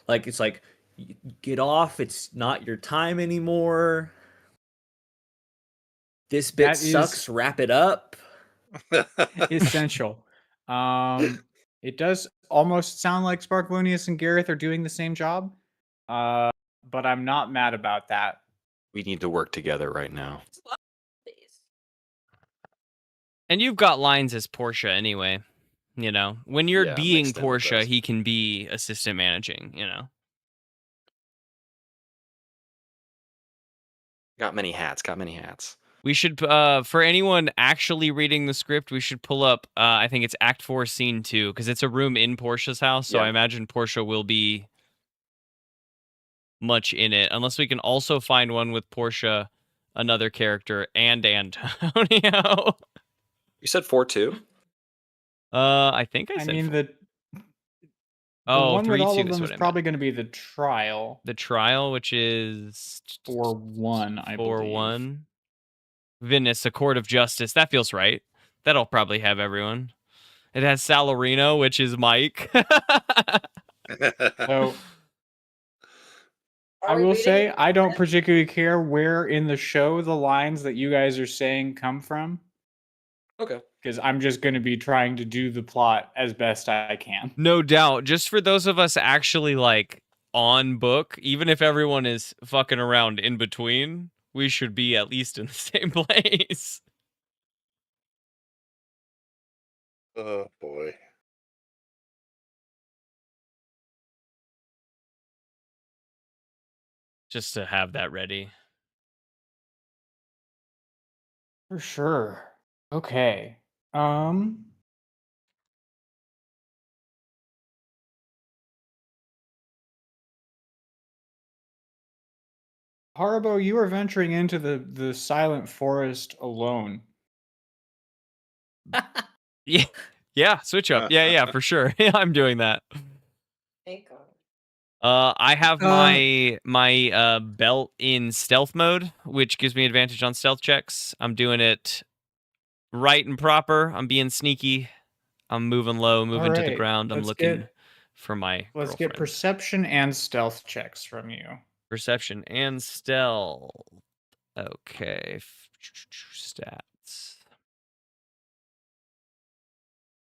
Like it's like get off, it's not your time anymore. This bit sucks, wrap it up. Essential. It does almost sound like Sparkalonius and Gareth are doing the same job. But I'm not mad about that. We need to work together right now. And you've got lines as Portia anyway. You know, when you're being Portia, he can be assistant managing, you know. Got many hats. We should, for anyone actually reading the script, we should pull up, I think it's Act 4, Scene 2, because it's a room in Portia's house, so I imagine Portia will be much in it, unless we can also find one with Portia, another character, and Antonio. You said 4-2? I think I said the one with all of them is probably going to be the trial. The trial, which is 4-1, I believe. 4-1. Venice, a court of justice. That feels right. That'll probably have everyone. It has Salarino, which is Mike. So I will say I don't particularly care where in the show the lines that you guys are saying come from. Okay. Because I'm just going to be trying to do the plot as best I can. No doubt. Just for those of us actually like on book, even if everyone is fucking around in between, we should be at least in the same place. Oh boy. Just to have that ready. For sure. Okay. Haribo, you are venturing into the silent forest alone. Yeah, switch up. Yeah, for sure. I'm doing that. Thank God. I have my belt in stealth mode, which gives me advantage on stealth checks. I'm doing it right and proper. I'm being sneaky. I'm moving low, moving to the ground. I'm looking for my Let's girlfriend. get perception and stealth checks from you. Perception and stealth. Okay. Stats.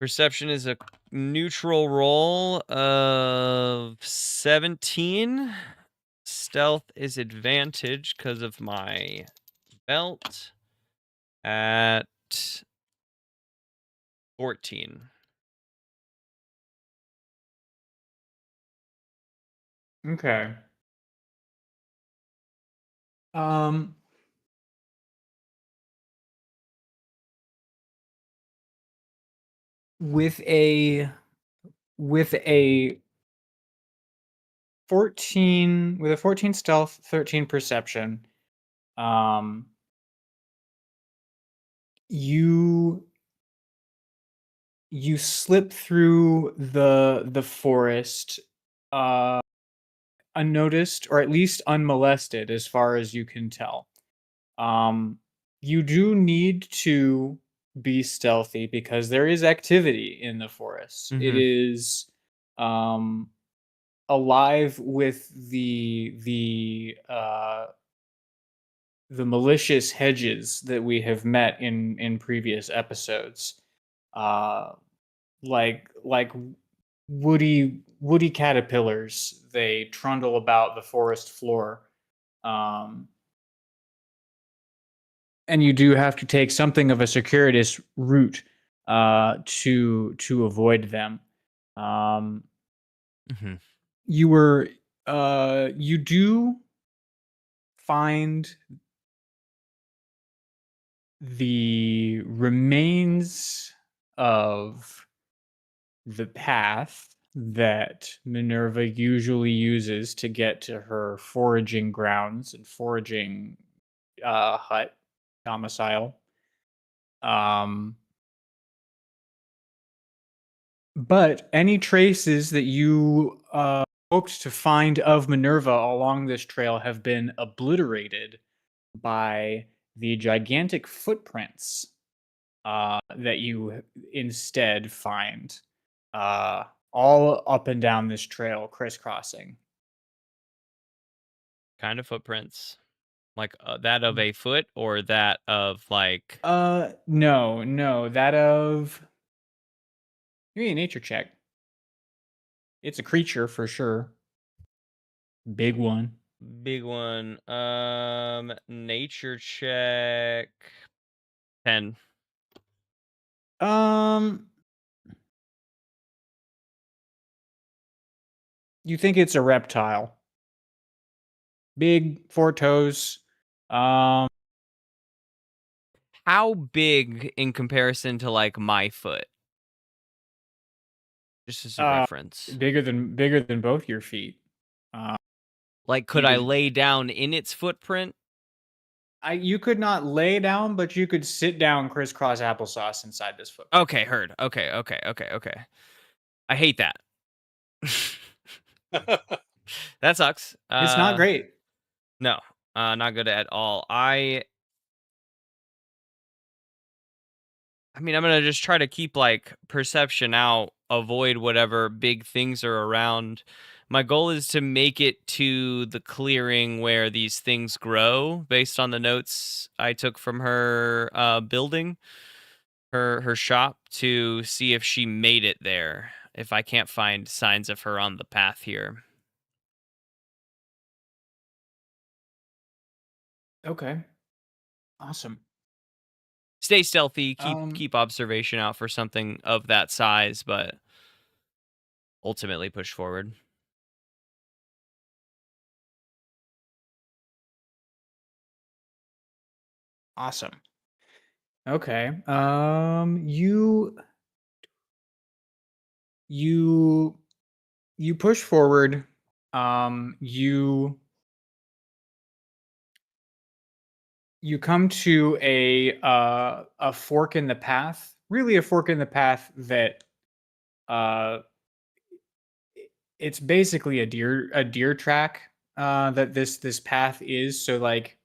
Perception is a neutral roll of 17. Stealth is advantage because of my belt at 14. Okay. With a 14 stealth, 13 perception, you slip through the forest unnoticed, or at least unmolested as far as you can tell. You do need to be stealthy because there is activity in the forest. Mhm. It is alive with the malicious hedges that we have met in previous episodes. Like woody caterpillars, they trundle about the forest floor. And you do have to take something of a circuitous route to avoid them. You do find the remains of the path that Minerva usually uses to get to her foraging grounds and foraging hut domicile. But any traces that you hoped to find of Minerva along this trail have been obliterated by the gigantic footprints that you instead find all up and down this trail, crisscrossing. Kind of footprints. Like that of a foot or that of like... No, that of... Give me a nature check. It's a creature for sure. Big one. Big one. Nature check 10. You think it's a reptile. Big, 4 toes. How big in comparison to like my foot? Just as a reference. Bigger than both your feet. Like, could I lay down in its footprint? You could not lay down, but you could sit down crisscross applesauce inside this footprint. Okay, heard. Okay. I hate that. That sucks. It's not great. No, not good at all. I mean, I'm gonna just try to keep like perception out, avoid whatever big things are around. My goal is to make it to the clearing where these things grow, based on the notes I took from her building, her shop, to see if she made it there. If I can't find signs of her on the path here. Okay. Awesome. Stay stealthy, keep observation out for something of that size, but ultimately push forward. Awesome. Okay. You push forward. You come to a fork in the path. Really, a fork in the path that it's basically a deer track that this path is. So like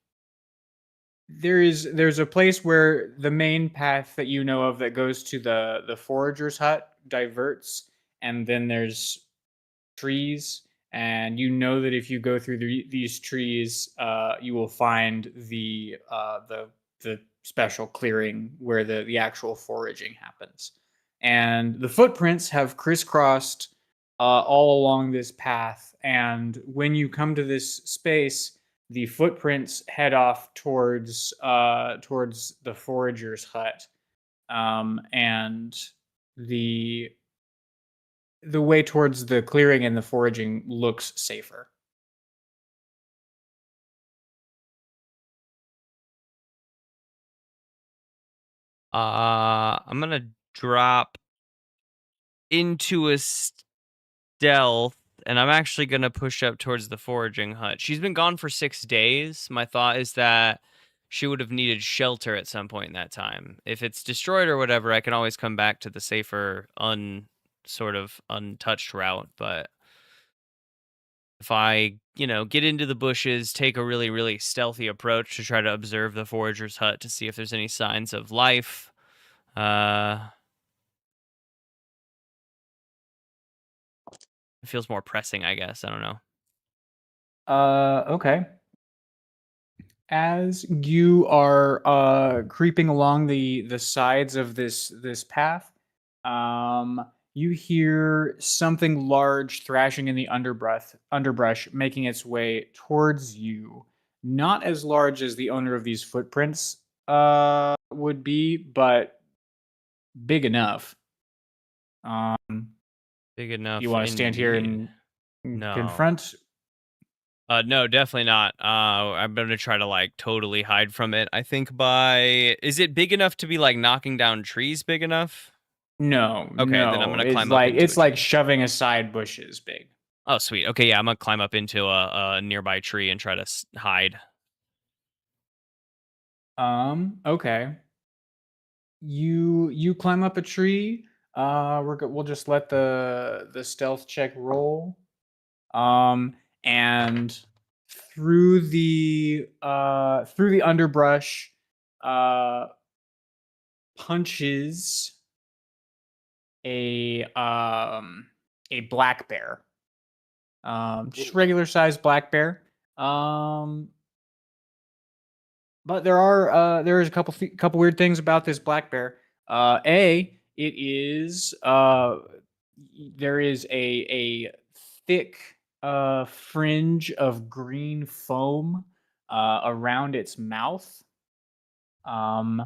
there's a place where the main path that you know of that goes to the forager's hut diverts, and then there's trees, and you know that if you go through these trees, you will find the special clearing where the actual foraging happens. And the footprints have crisscrossed all along this path, and when you come to this space, the footprints head off towards the forager's hut, and the way towards the clearing and the foraging looks safer. I'm gonna drop into a stealth, and I'm actually gonna push up towards the foraging hut. She's been gone for 6 days. My thought is that she would have needed shelter at some point in that time. If it's destroyed or whatever, I can always come back to the safer, sort of untouched route. But if I, get into the bushes, take a really, really stealthy approach to try to observe the forager's hut to see if there's any signs of life, it feels more pressing, I guess. I don't know. Okay. As you are creeping along the sides of this path, you hear something large thrashing in the underbrush, making its way towards you. Not as large as the owner of these footprints would be, but big enough. Big enough. You want to stand here and No. confront? No, definitely not. I'm gonna try to like totally hide from it. I think is it big enough to be like knocking down trees big enough? No, Okay, then I'm no. gonna It's climb up like into it's a tree. like shoving aside bushes big. Oh, sweet. Okay, yeah, I'm gonna climb up into a nearby tree and try to hide. Okay. You climb up a tree. We'll just let the stealth check roll. And through the underbrush, uh, punches a black bear. Just regular sized black bear. But there is a couple weird things about this black bear. It is there is a thick fringe of green foam around its mouth. And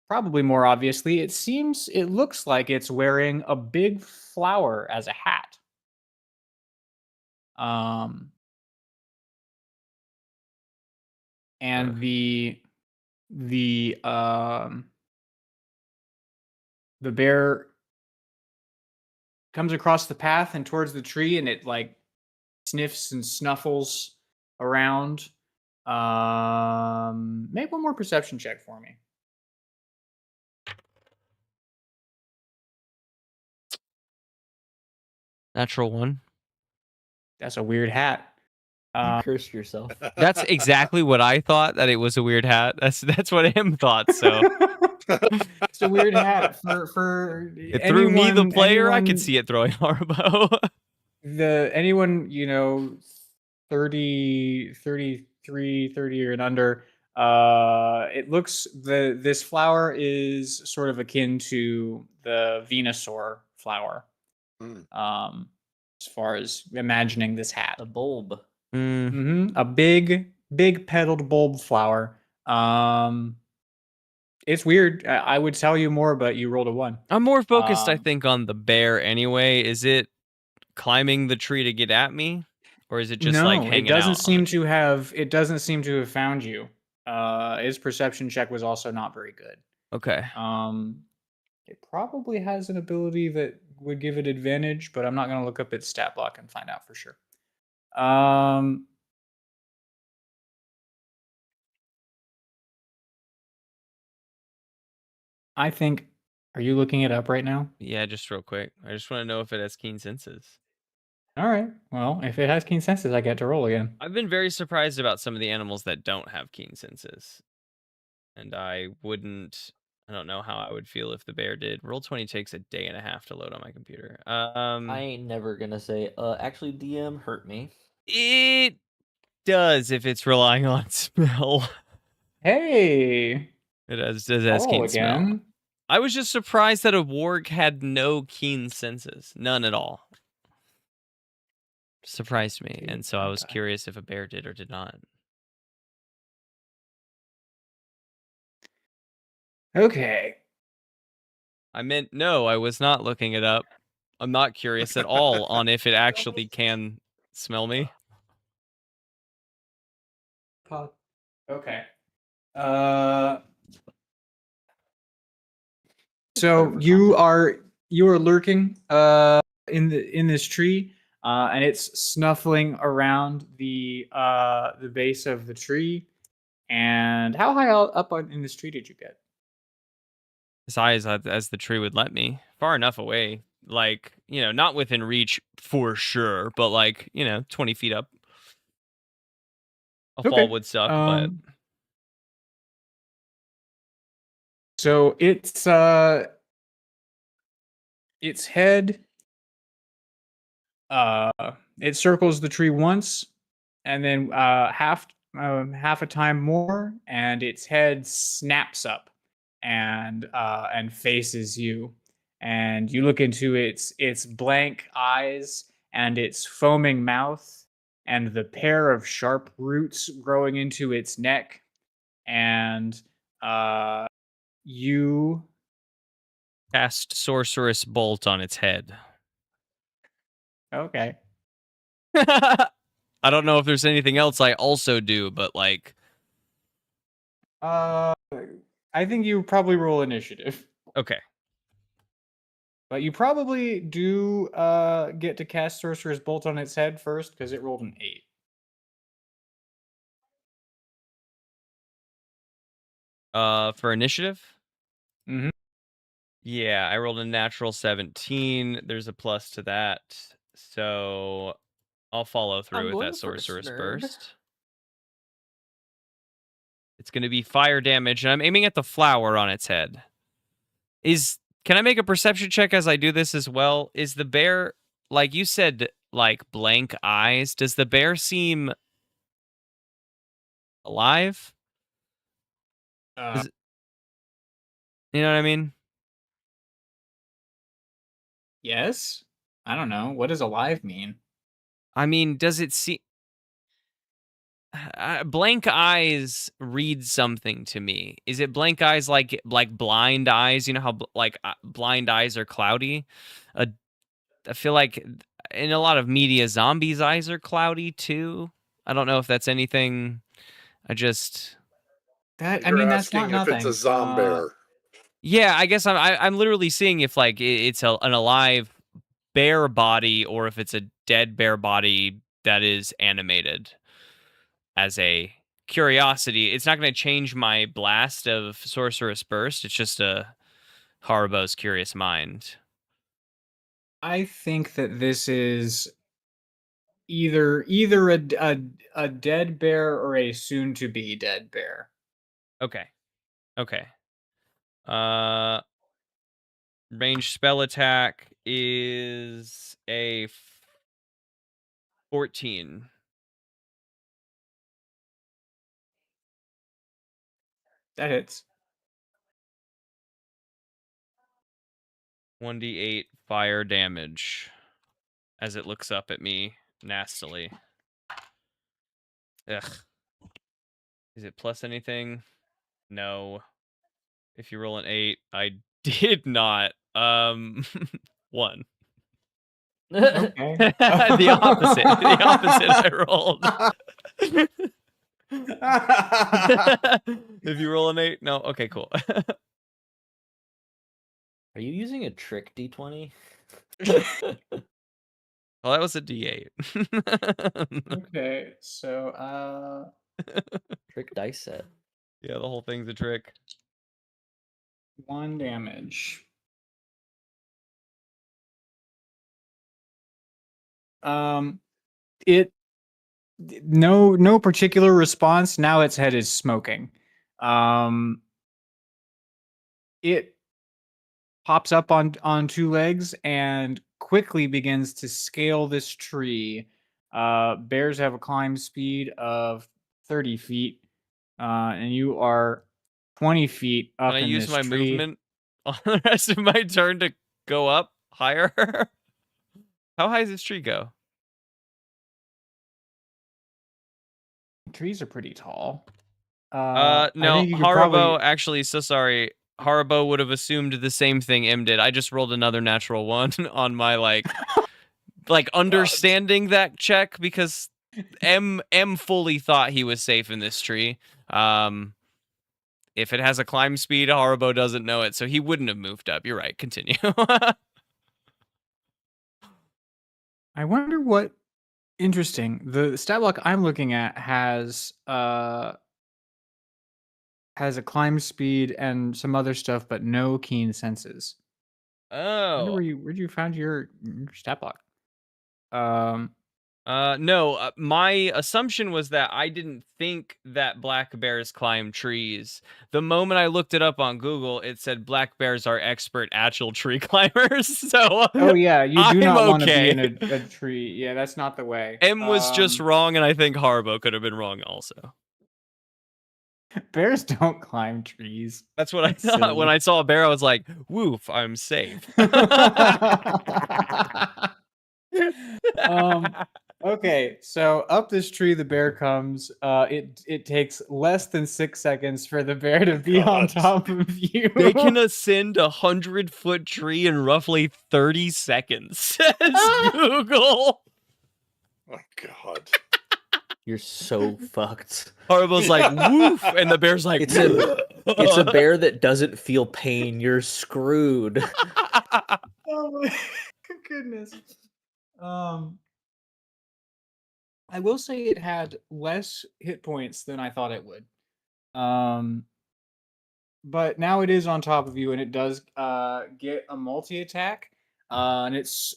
probably more obviously, it looks like it's wearing a big flower as a hat. And the bear comes across the path and towards the tree, and it like sniffs and snuffles around. Make one more perception check for me. Natural 1. That's a weird hat. You cursed yourself. That's exactly what I thought, that it was a weird hat. That's what M thought, so. It's a weird hat for It threw me, the player. I could anyone, see it throwing Harbo. anyone, 30, 33, 30 or and under, it looks this flower is sort of akin to the Venusaur flower. As far as imagining this hat. A bulb. A big petaled bulb flower. It's weird. I would tell you more, but you rolled a 1. I'm more focused, I think, on the bear anyway. Is it climbing the tree to get at me, or is it just like hanging it doesn't out? seem to have. It doesn't seem to have found you. Its perception check was also not very good. Okay. It probably has an ability that would give it advantage, but I'm not going to look up its stat block and find out for sure. I think. Are you looking it up right now? Yeah, just real quick. I just want to know if it has keen senses. All right. Well, if it has keen senses, I get to roll again. I've been very surprised about some of the animals that don't have keen senses. And I don't know how I would feel if the bear did. Roll20 takes a day and a half to load on my computer. I ain't never gonna say, actually, DM hurt me. It does if it's relying on smell. Hey! It has keen smell. I was just surprised that a warg had no keen senses. None at all. Surprised me. And so I was curious if a bear did or did not. Okay. I meant, no, I was not looking it up. I'm not curious at all on if it actually can smell me. Okay. So you are lurking in this tree, and it's snuffling around the base of the tree. And how high up in this tree did you get? As high as the tree would let me. Far enough away. Like, not within reach for sure, but like, 20 feet up. A fall would suck, but... So its head it circles the tree once, and then half a time more, and its head snaps up and faces you, and you look into its blank eyes and its foaming mouth and the pair of sharp roots growing into its neck, and you cast Sorceress Bolt on its head. Okay. I don't know if there's anything else I also do, but like. I think you probably roll initiative. Okay. But you probably do get to cast Sorcerer's Bolt on its head first because it rolled an 8. For initiative? Mm-hmm. Yeah, I rolled a natural 17. There's a plus to that. So I'll follow through with that Sorcerer's Burst. It's going to be fire damage, and I'm aiming at the flower on its head. Can I make a perception check as I do this as well? Is the bear, like you said, like blank eyes? Does the bear seem alive? You know what I mean? Yes? I don't know. What does alive mean? I mean, does it see... blank eyes read something to me. Is it blank eyes like blind eyes? You know how blind eyes are cloudy? I feel like in a lot of media, zombies' eyes are cloudy too. I don't know if that's anything. I mean, that's not if nothing. it's a zombie. Yeah, I guess I'm literally seeing if like it's an alive bear body or if it's a dead bear body that is animated. As a curiosity, it's not going to change my blast of Sorcerous Burst. It's just a Haribo's curious mind. I think that this is either a dead bear or a soon to be dead bear. Okay. Range spell attack is a 14. That hits. 1d8 fire damage as it looks up at me nastily. Ugh. Is it plus anything? No. If you roll an 8, I did not. 1. Okay. The opposite I rolled. If you roll an 8, no. Okay, cool. Are you using a trick D20? Well, that was a D8. Okay, so Trick dice set. Yeah, the whole thing's a trick. 1 damage. It no particular response. Now its head is smoking. It pops up on 2 legs and quickly begins to scale this tree. Bears have a climb speed of 30 feet, and you are 20 feet up Can I in use this my tree. movement on the rest of my turn to go up higher? How high does this tree go? Trees are pretty tall. No, Haribo, actually, so sorry. Haribo would have assumed the same thing M did. I just rolled another natural 1 on my like understanding that check because M fully thought he was safe in this tree. If it has a climb speed, Haribo doesn't know it, so he wouldn't have moved up. You're right. Continue. I wonder what interesting. The stat block I'm looking at has a climb speed and some other stuff, but no keen senses. Oh. Where'd you find your stat block? No, my assumption was that I didn't think that black bears climb trees. The moment I looked it up on Google, it said black bears are expert actual tree climbers. So oh yeah, you do not want to be in okay. a tree. Yeah, that's not the way. M was just wrong, and I think Haribo could have been wrong also. Bears don't climb trees. That's what I thought. Silly. When I saw a bear, I was like, woof, I'm safe. Okay, so up this tree the bear comes. It takes less than 6 seconds for the bear to be on top of you. They can ascend a 100-foot tree in roughly 30 seconds, says Google. Oh God. You're so fucked. Horrible's like, woof, and the bear's like, It's a bear that doesn't feel pain. You're screwed. Oh my goodness. I will say it had less hit points than I thought it would. But now it is on top of you, and it does get a multi-attack, and it's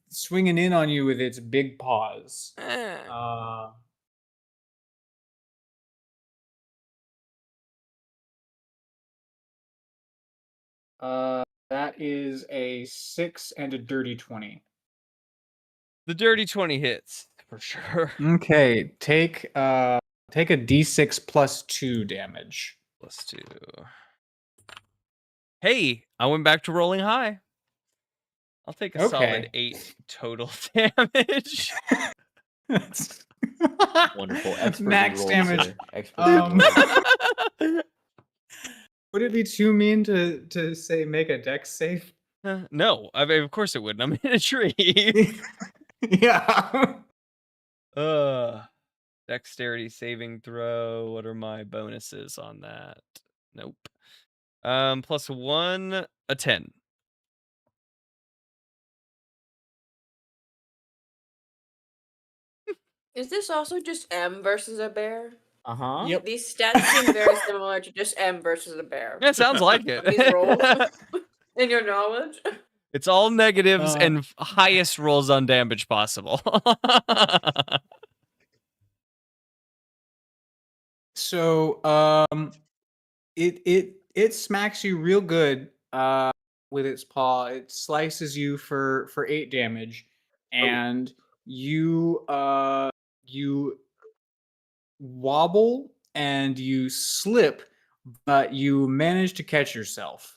swinging in on you with its big paws. That is a 6 and a dirty 20. The dirty 20 hits for sure. Okay, take a d6 plus 2 damage. Plus 2. Hey, I went back to rolling high. I'll take a solid 8 total damage. That's Wonderful. Expert max rolls, damage. sir. Expert rolls. Would it be too mean to say make a dex save? No, I mean, of course it wouldn't. I'm in a tree. Yeah. Dexterity saving throw. What are my bonuses on that? Nope. Plus 1, a 10. Is this also just M versus a bear? Uh-huh. Yep. These stats seem very similar to just M versus a bear. Yeah, sounds like it. These rolls, in your knowledge. It's all negatives and highest rolls on damage possible. So it smacks you real good with its paw. It slices you for 8 damage, and you wobble and you slip, but you manage to catch yourself.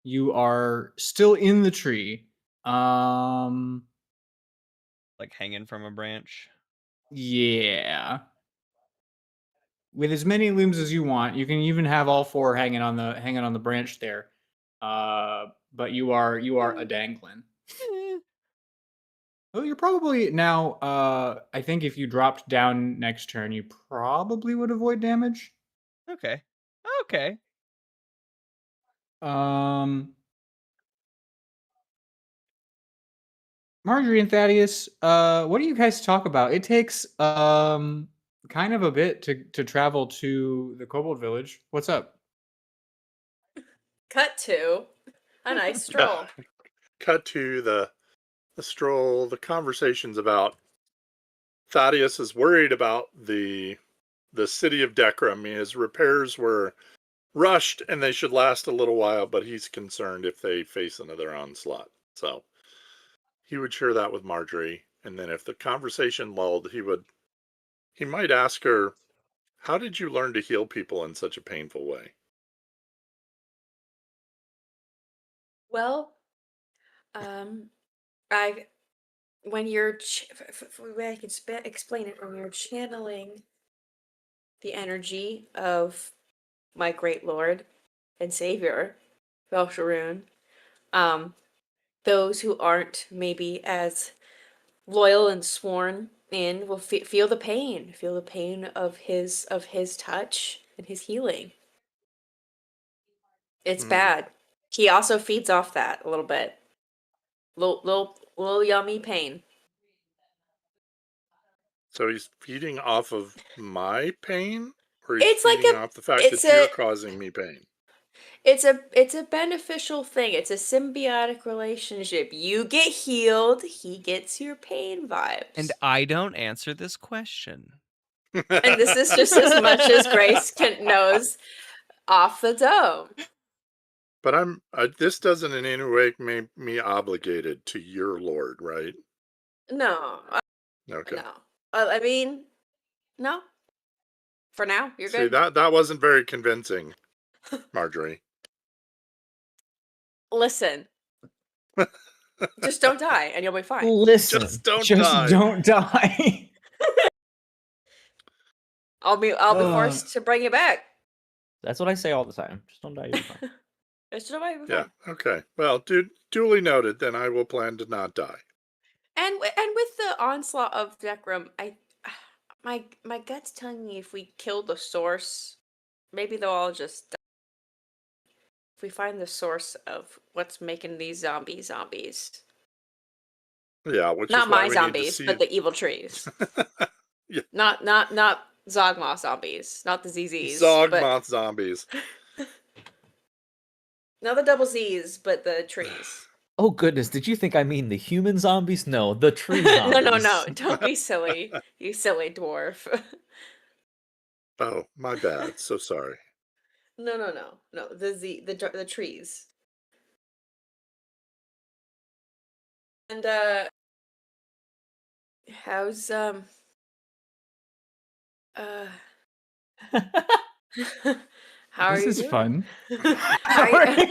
You are still in the tree. Like hanging from a branch. Yeah. With as many limbs as you want, you can even have all 4 hanging on the branch there. But you are a dangling. Well, you're probably now. I think if you dropped down next turn, you probably would avoid damage. Okay. Okay. Marjorie and Thaddeus, what do you guys talk about? It takes kind of a bit to travel to the Kobold village. What's up? Cut to a nice stroll. Cut to the stroll, the conversations about Thaddeus is worried about the city of Dekram. His repairs were rushed and they should last a little while, but he's concerned if they face another onslaught. So he would share that with Marjorie, and then if the conversation lulled, he might ask her, "How did you learn to heal people in such a painful way?" Well, when you're way I can explain it, when you're channeling the energy of my great lord and savior, Belsharoon, those who aren't maybe as loyal and sworn in will feel the pain of his touch and his healing. It's bad. He also feeds off that a little bit. Little yummy pain. So he's feeding off of my pain, or he's It's like feeding off the fact that you're causing me pain? It's a beneficial thing. It's a symbiotic relationship. You get healed, he gets your pain vibes. And I don't answer this question. And this is just as much as Grace knows off the dome. But this doesn't in any way make me obligated to your lord, right? No. Okay. No. I mean, no. For now, you're good. See, that wasn't very convincing, Marjorie. Listen. Just don't die and you'll be fine. Listen. Just don't die. I'll be forced to bring you back. That's what I say all the time. Just don't die. You'll be fine. Just don't die, you'll be Yeah, fine. okay. Well, duly noted. Then I will plan to not die. And with the onslaught of Zekrom, my gut's telling me if we kill the source, maybe they'll all just die. If we find the source of what's making these zombies. Yeah, which Not is why my we zombies, need but to see. the evil trees. Yeah. Not Zogmoth zombies, not the ZZs. Zogmoth zombies. Not the double Z's, but the trees. Oh goodness, did you think I mean the human zombies? No, the tree zombies. No. Don't be silly. You silly dwarf. Oh, my bad. So sorry. No. The trees. And how's how are This you is doing? fun. How are you-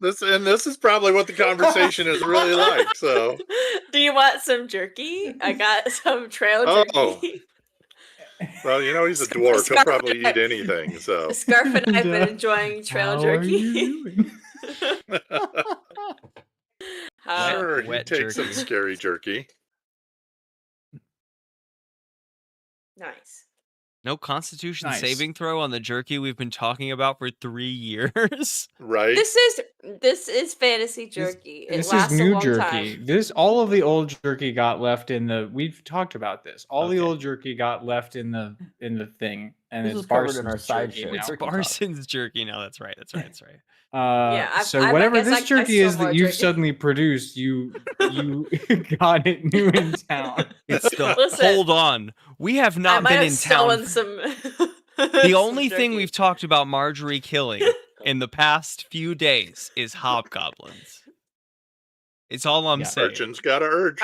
This is probably what the conversation is really like. So, do you want some jerky? I got some trail Oh. jerky. well, he's a dwarf. He'll probably eat anything. So, Scarf and I've And, been enjoying trail How jerky. are you doing? sure, he wet takes some jerky. scary jerky. Nice. No Constitution Nice. saving throw on the jerky we've been talking about for 3 years. Right? This is fantasy jerky. This it lasts is new a long jerky. time. All of the old jerky got left in the. We've talked about this. All the Okay. old jerky got left in the thing, and This it's was covered in our Barson's side jerky show. now. It's Jerky talk. Barson's jerky now. That's right. Yeah, So whatever I this guess jerky I is stole more that you've jerky. suddenly produced, you got it new in town. It's the Listen, hold on. We have I not might been have in stolen town. some. The only thing we've talked about Marjorie killing in the past few days is hobgoblins. It's all I'm Yeah. saying. Urchin's got to urge.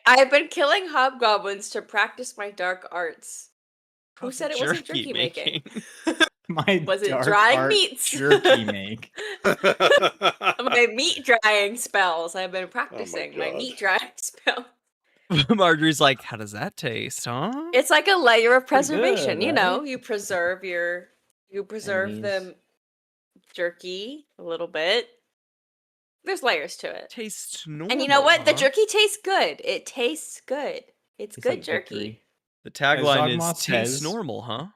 I've been killing hobgoblins to practice my dark arts. Who said it wasn't jerky making? My Was it dark drying art meats? jerky make? My meat drying spells. I've been practicing my God. meat drying spell. Marjorie's like, how does that taste, huh? It's like a layer of Pretty preservation. good, You know, right? you preserve Enemies. the jerky a little bit. There's layers to it. Tastes normal. And you know what? The huh? jerky tastes good. It tastes good. It's Tastes good like jerky. victory. The tagline is Zogmoth tastes says- normal, huh?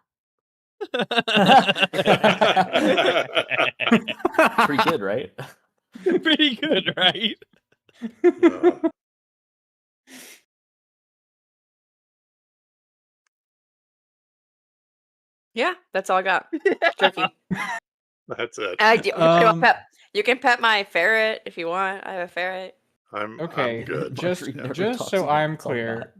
Pretty good, right? Pretty good, right? Yeah, that's all I got. Jerky. That's it. You can pet my ferret if you want. I have a ferret. I'm Okay, good. just Marjorie never just talks so about I'm combat.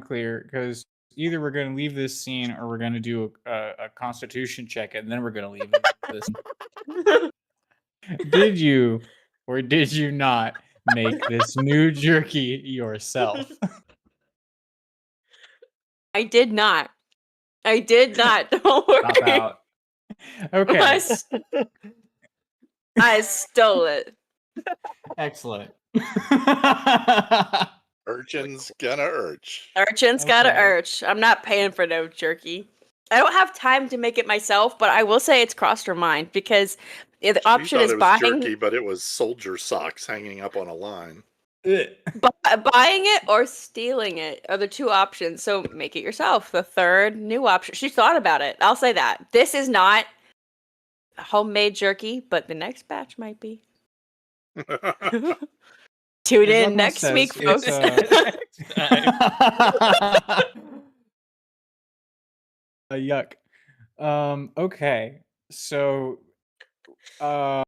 clear, because either we're going to leave this scene or we're going to do a Constitution check, and then we're going to leave this. Did you or did you not make this new jerky yourself? I did not. Don't Cop worry. out. Okay, I stole it. excellent. Urchin's gonna urge. Urchin's gotta Okay. urge. I'm not paying for no jerky. I don't have time to make it myself, but I will say it's crossed her mind because the option She is thought it was buying jerky, but it was soldier socks hanging up on a line. buying it or stealing it are the two options. So make it yourself. The third new option. She thought about it. I'll say that. This is not homemade jerky, but the next batch might be. Tune in Zogmoth next says week, it's, folks. Yuck. Okay. So Who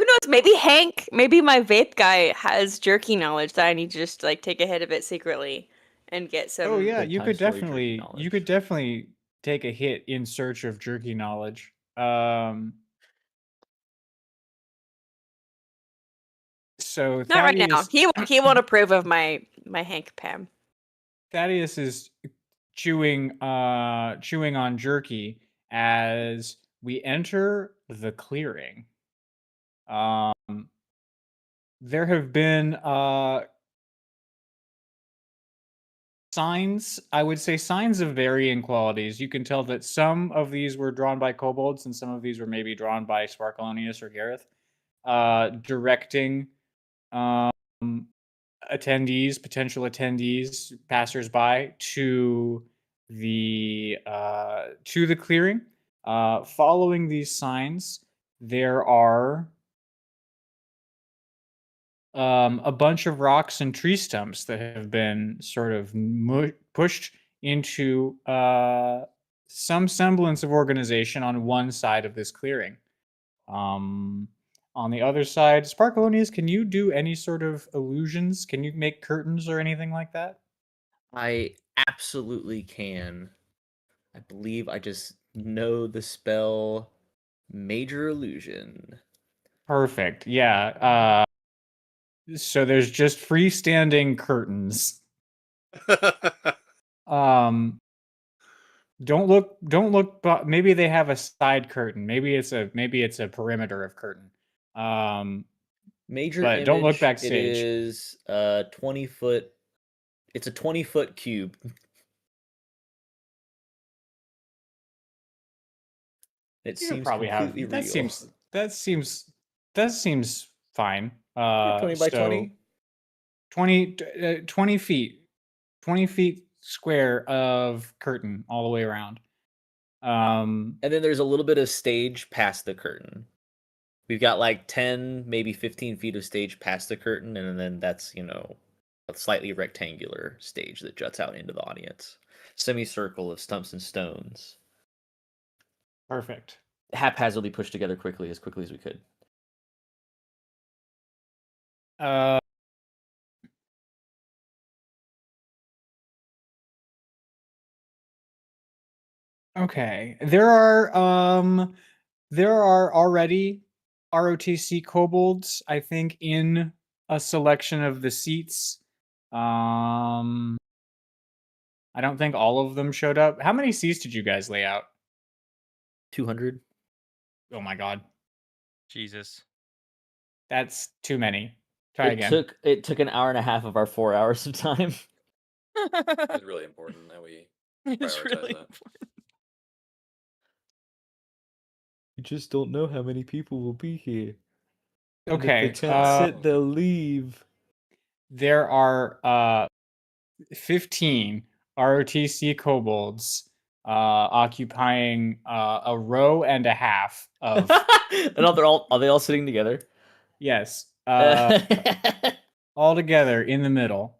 knows? Maybe Hank, maybe my vape guy has jerky knowledge that I need to just like take a hit of it secretly and get some. oh yeah, Good you time could story jerky definitely knowledge. take a hit in search of jerky knowledge. So Not right now. Thaddeus, He won't approve of my Hank Pam. Thaddeus is chewing on jerky as we enter the clearing. There have been signs, I would say signs of varying qualities. You can tell that some of these were drawn by Kobolds and some of these were maybe drawn by Sparkalonius or Gareth, directing potential attendees, passersby to the clearing. Following these signs, there are a bunch of rocks and tree stumps that have been sort of pushed into some semblance of organization on one side of this clearing. On the other side, Sparkalonius, can you do any sort of illusions? Can you make curtains or anything like that? I absolutely can. I believe I just know the spell Major Illusion. Perfect. Yeah. So there's just freestanding curtains. Don't look, but maybe they have a side curtain. Maybe it's a perimeter of curtain. Major But image, don't look it backstage. is 20-foot. It's a 20-foot cube. It You seems probably have completely that real. seems fine. 20 by 20. 20 feet. 20 feet square of curtain all the way around. And then there's a little bit of stage past the curtain. We've got like 10, maybe 15 feet of stage past the curtain, and then that's, a slightly rectangular stage that juts out into the audience. Semicircle of stumps and stones. Perfect. Haphazardly pushed together as quickly as we could. Okay. There are already ROTC kobolds, I think, in a selection of the seats. I don't think all of them showed up. How many seats did you guys lay out? 200. Oh my god. Jesus. That's too many. Try again. It took an hour and a half of our 4 hours of time. It's really important that we prioritize that. You just don't know how many people will be here. Okay. If they can't sit, they'll leave. There are 15 ROTC kobolds occupying a row and a half of. And are they all sitting together? Yes. All together in the middle.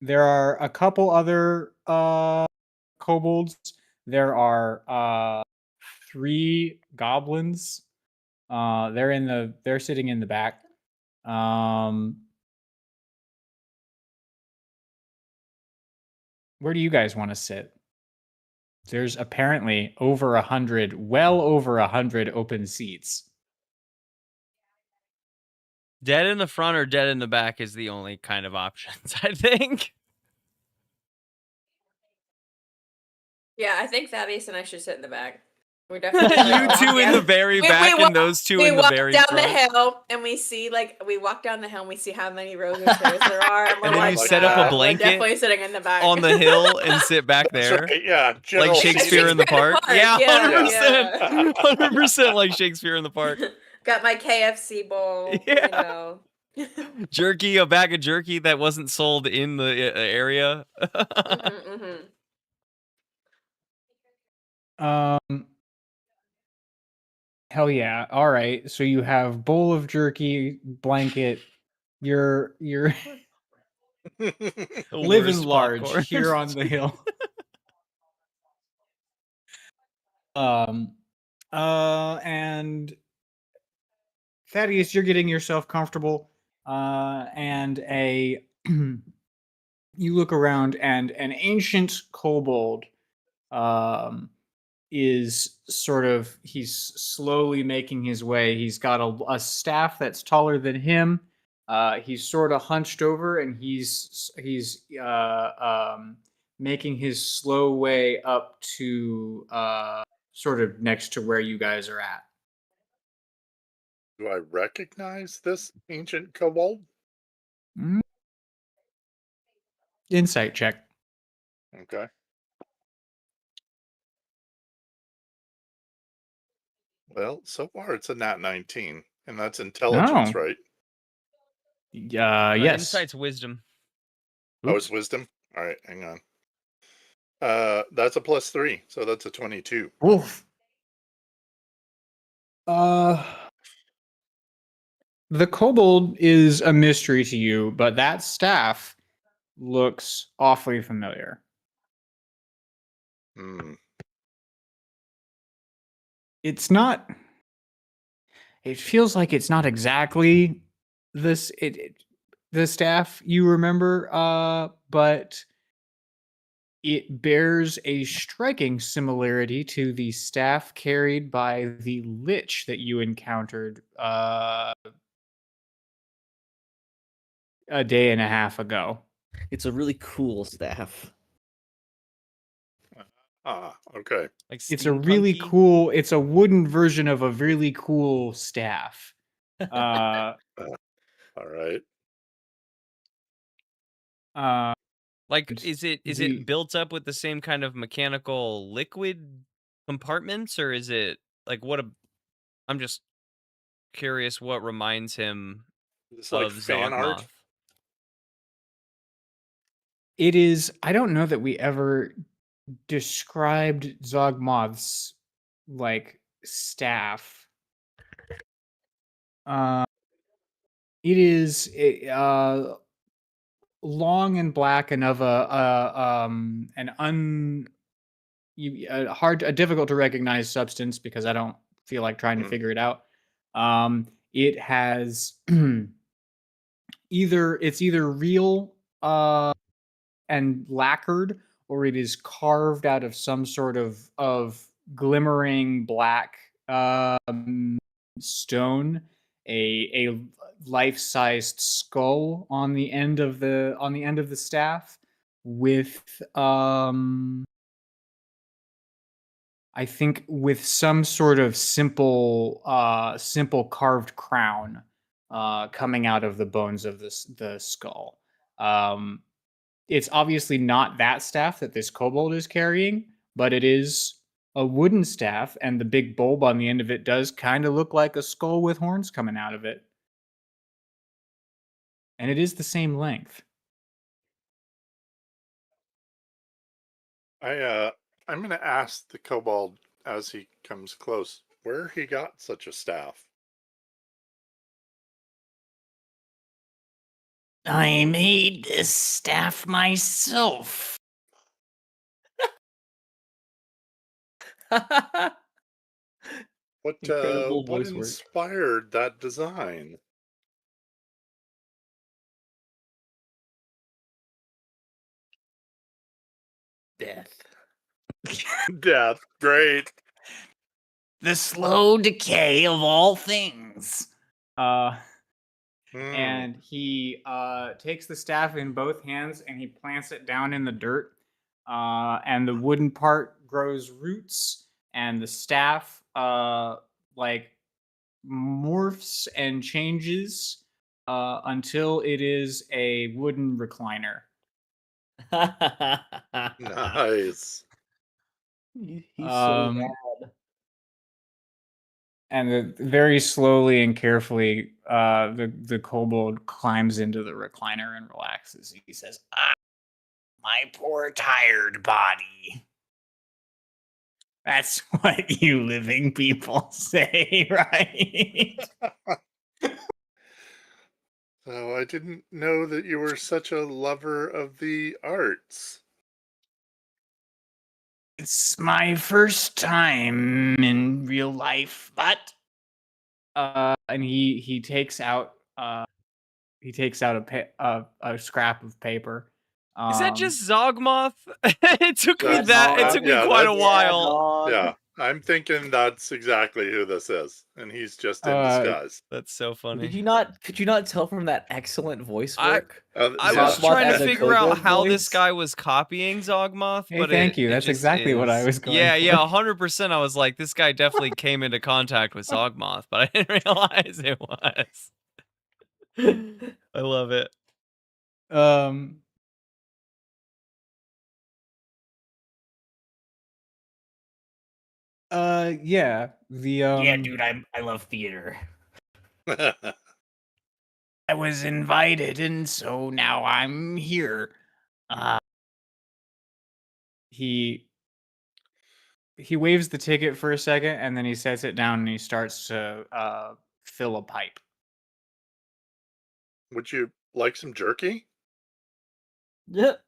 There are a couple other kobolds. There are 3 goblins. They're sitting in the back. Where do you guys want to sit? There's apparently well over 100 open seats. Dead in the front or dead in the back is the only kind of options, I think. Yeah, I think Thaddeus and I should sit in the back. We're definitely You two in the very back and those two in the very front. We walk down the hill and we see how many rows of chairs there are. And, And then you set up a we're blanket definitely sitting in the back. on the hill and sit back there. Right, yeah, Like Shakespeare in the Park. Yeah, 100%. Yeah. 100% like Shakespeare in the Park. Got my KFC bowl, Yeah. Jerky, a bag of jerky that wasn't sold in the area. Hell yeah. All right. So you have bowl of jerky, blanket. You're living large popcorn. here on the hill. And Thaddeus, you're getting yourself comfortable. And you look around, and an ancient kobold is he's slowly making his way. He's got a staff that's taller than him. He's sort of hunched over, and he's making his slow way up to sort of next to where you guys are at. Do I recognize this ancient kobold? Insight check. Okay. Well, so far it's a nat 19, and that's intelligence, right? Yes. Insight's wisdom. Oh, it's wisdom? All right, hang on. That's a +3, so that's a 22. Oof. The kobold is a mystery to you, but that staff looks awfully familiar. It's not. It feels like it's not exactly this. The staff you remember, but it bears a striking similarity to the staff carried by the lich that you encountered a day and a half ago. It's a really cool staff. Okay. Like It's a really steampunky? cool. It's a wooden version of a really cool staff. All right. Like, is the- it built up with the same kind of mechanical liquid compartments, or is it like I'm just curious what reminds him It's like of fan art. Zogmoth. It is. I don't know that we ever described Zogmoth's like staff. It is long and black and of a difficult to recognize substance because I don't feel like trying to figure it out. It has either real and lacquered, or it is carved out of some sort of glimmering black stone, a life-sized skull on the end of the staff with I think with some sort of simple carved crown coming out of the bones of the skull. It's obviously not that staff that this kobold is carrying, but it is a wooden staff, and the big bulb on the end of it does kind of look like a skull with horns coming out of it. And it is the same length. I'm gonna ask the kobold as he comes close where he got such a staff. I made this staff myself. What Incredible what voice work. inspired that design? Death. Death. Great. The slow decay of all things. And he takes the staff in both hands and he plants it down in the dirt. And the wooden part grows roots, and the staff like morphs and changes until it is a wooden recliner. Nice. He's so mad. And very slowly and carefully, the kobold climbs into the recliner and relaxes. He says, My poor tired body. "That's what you living people say, right?" So I didn't know that you were such a lover of the arts. It's my first time in real life, but And he takes out a scrap of paper. Is that just Zogmoth? It took me Yeah, quite a that's- while. Yeah, I'm thinking that's exactly who this is, and he's just in disguise. That's so funny. Could you not tell from that excellent voice work? I was trying to figure out how this guy was copying Zogmoth, Hey, but thank you. it That's just exactly what I was going Yeah, for. yeah, 100%. I was like, this guy definitely came into contact with Zogmoth, but I didn't realize it was. I love it. Yeah. yeah, dude, I love theater. I was invited, and so now I'm here. He waves the ticket for a second, and then he sets it down and he starts to fill a pipe. Would you like some jerky? Yep.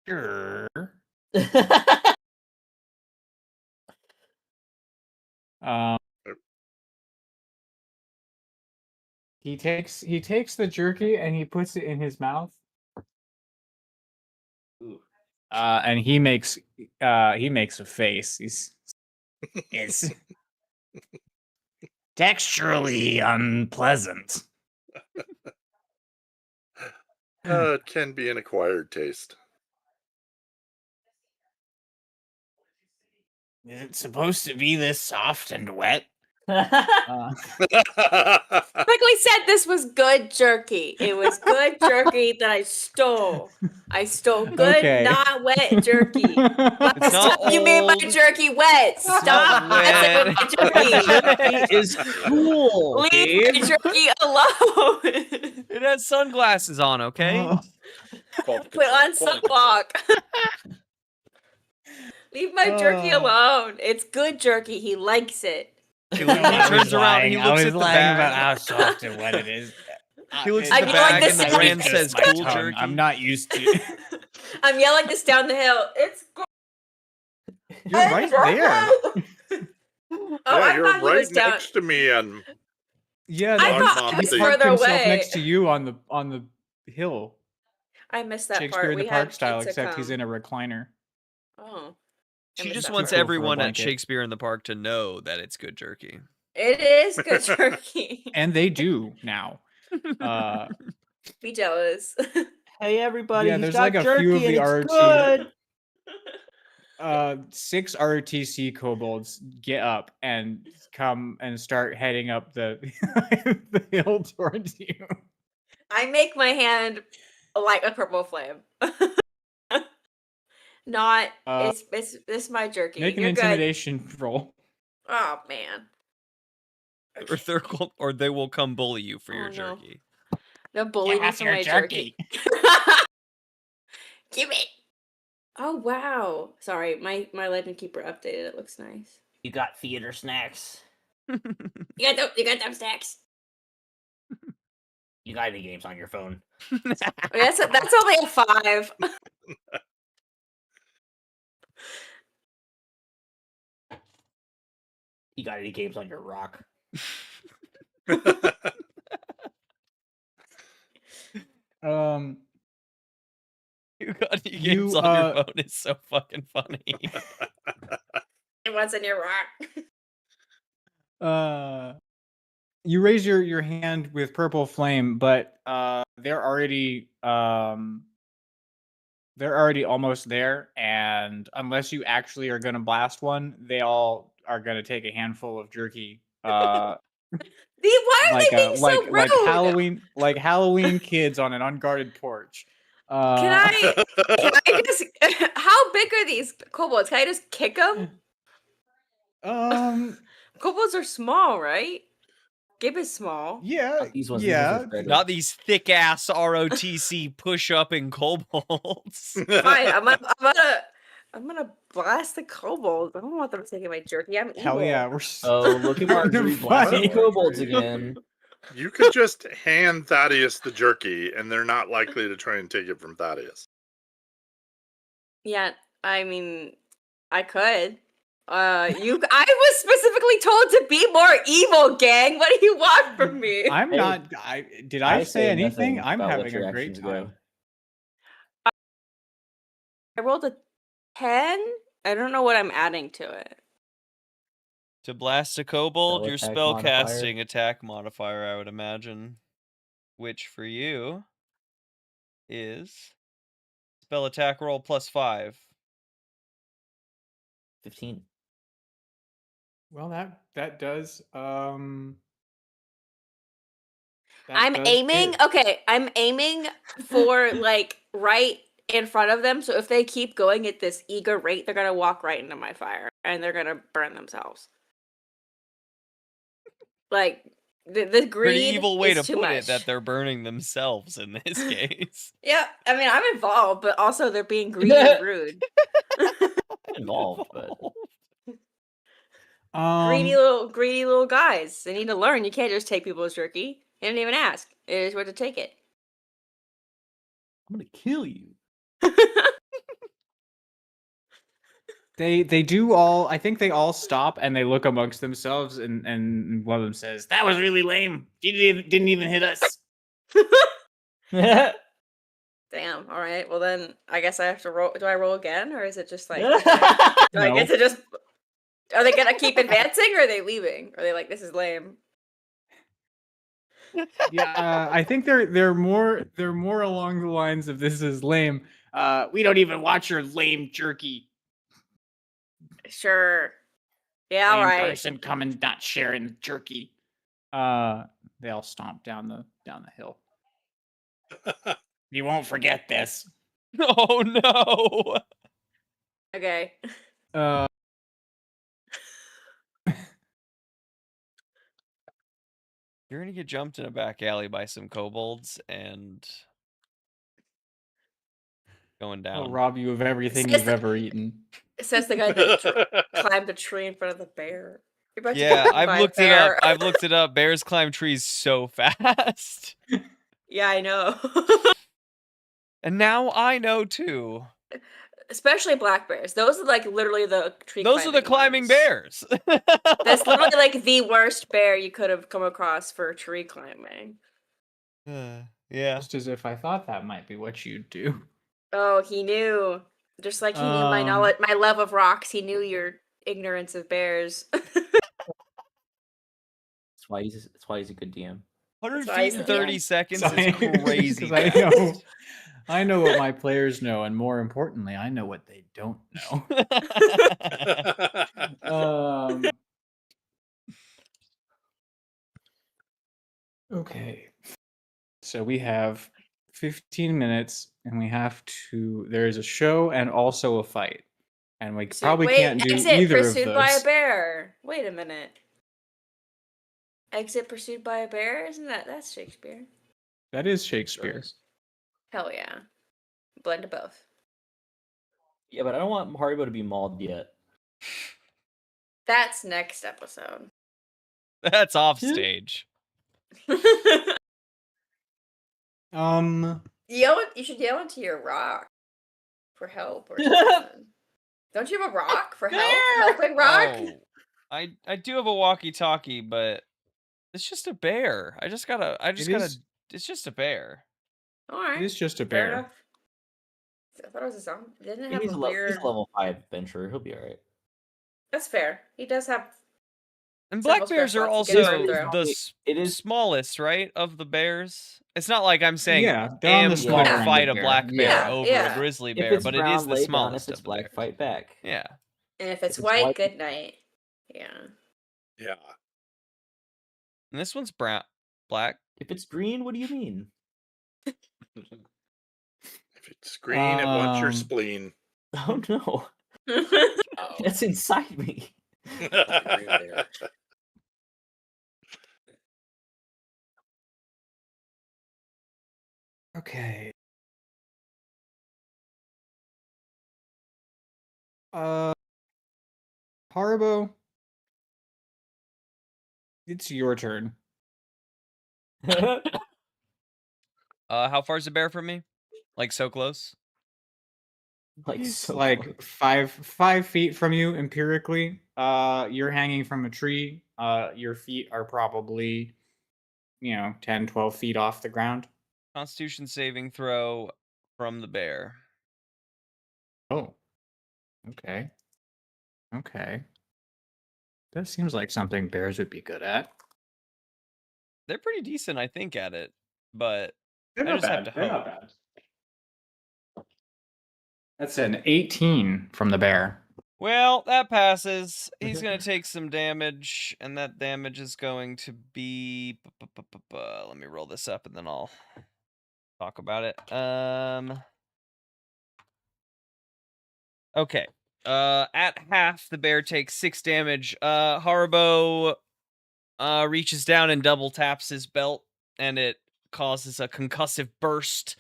Sure. He takes the jerky and he puts it in his mouth. And he makes a face. It's texturally unpleasant. It can be an acquired taste. Is it supposed to be this soft and wet? Quickly said this was good jerky. It was good jerky that I stole. I stole good, Okay. not wet jerky. It's not You made my old. jerky wet. Stop messing with my jerky. Jerky is cool. Leave my jerky alone. It has sunglasses on, okay? Put on sunblock. Leave my jerky alone. It's good jerky. He likes it. He turns around and he looks at the lying about bag. how soft and wet it is. He looks I at the feel like bag this and the is- brand Just says my cool tongue. jerky. I'm not used to. I'm yelling this down the hill. It's good. You're right there. Oh, Yeah, I you're thought he right was down. next to me, and Yeah, I no, thought I was he further parked himself away. next to you on the hill. I missed that Shakespeare part. in the We Park had style, pizza except he's come. in a recliner. Oh. I She missed just that wants part. Cool for a everyone at blanket. Shakespeare in the Park to know that it's good jerky. It is good jerky. And they do now. Be jealous. Hey everybody, Yeah, he's there's got like a jerky few of and the it's RT. good. 6 RTC kobolds get up and come and start heading up the the hill towards you. I make my hand like a purple flame. Not it's my jerky. Make an You're good. intimidation roll. Oh man. Or they will come bully you for your Oh, no. jerky. They'll bully Get me off for your my jerky. Give it. Oh wow. Sorry, my legend keeper updated. It looks nice. You got theater snacks. You got them stacks. You got any games on your phone? That's only a 5. You got any games on your rock? You got any You, games on your phone? It's so fucking funny. And what's in your rock? You raise your hand with purple flame, but they're already almost there, and unless you actually are gonna blast one, they all are gonna take a handful of jerky. Why are they being so rude? Like Halloween kids on an unguarded porch. Can I just? How big are these kobolds? Can I just kick them? Kobolds are small, right? Gib is small. Yeah, These ones, yeah. Not these thick ass ROTC push up in kobolds. Fine, I'm gonna blast the kobolds. I don't want them taking my jerky. I'm evil. Hell yeah, we're Look at Marjorie blasting kobolds again. you could just hand Thaddeus the jerky, and they're not likely to try and take it from Thaddeus. Yeah, I mean, I could. I was specifically told to be more evil, gang. What do you want from me? I'm Hey, not. Did I say anything? nothing I'm about having let your a great actions go. time. I rolled a 10. I don't know what I'm adding to it. To blast a kobold, Spell your attack spell modifier. casting attack modifier, I would imagine. Which for you is spell attack roll +5. 15. Well, that does. I'm does aiming. hit. Okay, I'm aiming for like right in front of them. So if they keep going at this eager rate, they're gonna walk right into my fire and they're gonna burn themselves. Like the greed Pretty evil way to is too put much. it that they're burning themselves in this case. Yeah, I mean I'm involved, but also they're being greedy and rude. Involved, but Greedy little guys. They need to learn. You can't just take people's jerky. They didn't even ask. They just went to take it. I'm gonna kill you. They do all. I think they all stop and they look amongst themselves, and one of them says, "That was really lame. You didn't even hit us." Damn. All right. Well then, I guess I have to roll. Do I roll again, or is it just like? Do No. I get to just? Are they gonna keep advancing, or are they leaving? Are they like, this is lame? Yeah, I think they're more along the lines of this is lame. We don't even watch your lame jerky. Sure. Yeah. All Lame right. person coming, not sharing jerky. They all stomp down the hill. You won't forget this. Oh no! Okay. Uh, You're gonna get jumped in a back alley by some kobolds and going I'll down. rob you of everything Says you've ever eaten. It says the guy that climbed a tree in front of the bear. You're about to get Yeah, eaten I've by a looked it up. bear. I've looked it up. Bears climb trees so fast. Yeah, I know. And now I know too. Especially black bears. Those are like literally the tree. Those are the climbing ones. bears. That's literally like the worst bear you could have come across for tree climbing. Yeah. Just as if I thought that might be what you'd do. Oh, he knew. Just like he knew my knowledge, my love of rocks. He knew your ignorance of bears. That's why he's a good DM. 100 That's why feet he's in the 30 DM. seconds Because is crazy. I know what my players know, and more importantly, I know what they don't know. Okay. So we have 15 minutes, and we have to. There is a show and also a fight, and we probably can't do exit either of pursued by a those. bear. Wait a minute. Exit pursued by a bear? Isn't that's Shakespeare? That is Shakespeare. Hell yeah. Blend of both. Yeah, but I don't want Haribo to be mauled yet. That's next episode. That's off stage. You should yell into your rock for help or something. Don't you have a rock for help? Helping rock? Oh, I do have a walkie-talkie, but it's just a bear. It's just a bear. All right. It is just a Fair bear. enough. I thought it was a zombie. Didn't it have He's a a weird... level 5 adventurer. He'll be alright. That's fair. He does have... And several black bears spare are slots to get also through. the smallest, right, of the bears. It's not like I'm saying Yeah, they're on the would smaller end of fight a bear. black bear Yeah, over yeah. a grizzly If bear, it's but it brown, is the lay down. smallest If it's of the black, bears. fight back. Yeah. And if it's If it's white, white- good night. Yeah. Yeah. And this one's black. If it's green, what do you mean? If it's green, it wants your Um, spleen. Oh no, Oh. that's inside me. Green bear. Okay. Haribo, it's your turn. How far is the bear from me? Like so close? Like He's so like close. 5 feet from you empirically. You're hanging from a tree. Your feet are probably 10, 12 feet off the ground. Constitution saving throw from the bear. Oh. Okay. That seems like something bears would be good at. They're pretty decent, I think, at it, but They're I not just have bad. to They're hope. not bad. That's an 18 from the bear. Well, that passes. He's going to take some damage, and that damage is going to be... Let me roll this up, and then I'll talk about it. Okay. At half, the bear takes 6 damage. Haribo reaches down and double taps his belt, and it causes a concussive burst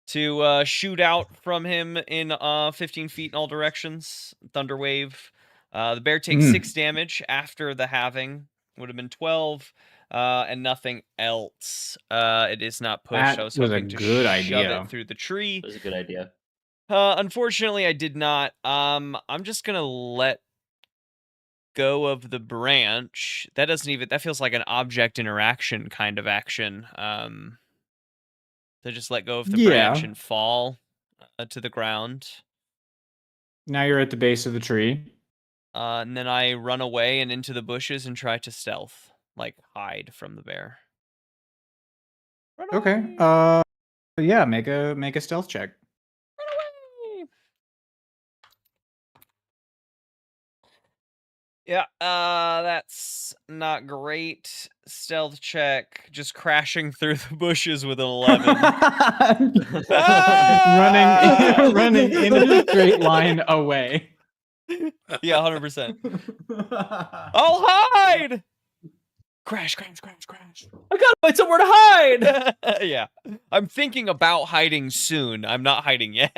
to shoot out from him in 15 feet in all directions. Thunder wave. The bear takes 6 damage after the halving. Would have been 12. And nothing else. It is not pushed. That I was was a hoping to good shove idea. it through the tree. That was a good idea. Unfortunately, I did not. I'm just gonna let go of the branch. That doesn't even. That feels like an object interaction kind of action. To just let go of the branch Yeah. and fall to the ground. Now you're at the base of the tree. And then I run away and into the bushes and try to stealth, like hide from the bear. Run Okay. away! Yeah, make a stealth check. Run away! Yeah, that's not great. Stealth check, just crashing through the bushes with an 11. running in a straight line away. Yeah, 100%. I'll hide! Crash, crash, crash, crash. I gotta find somewhere to hide! Yeah. I'm thinking about hiding soon. I'm not hiding yet.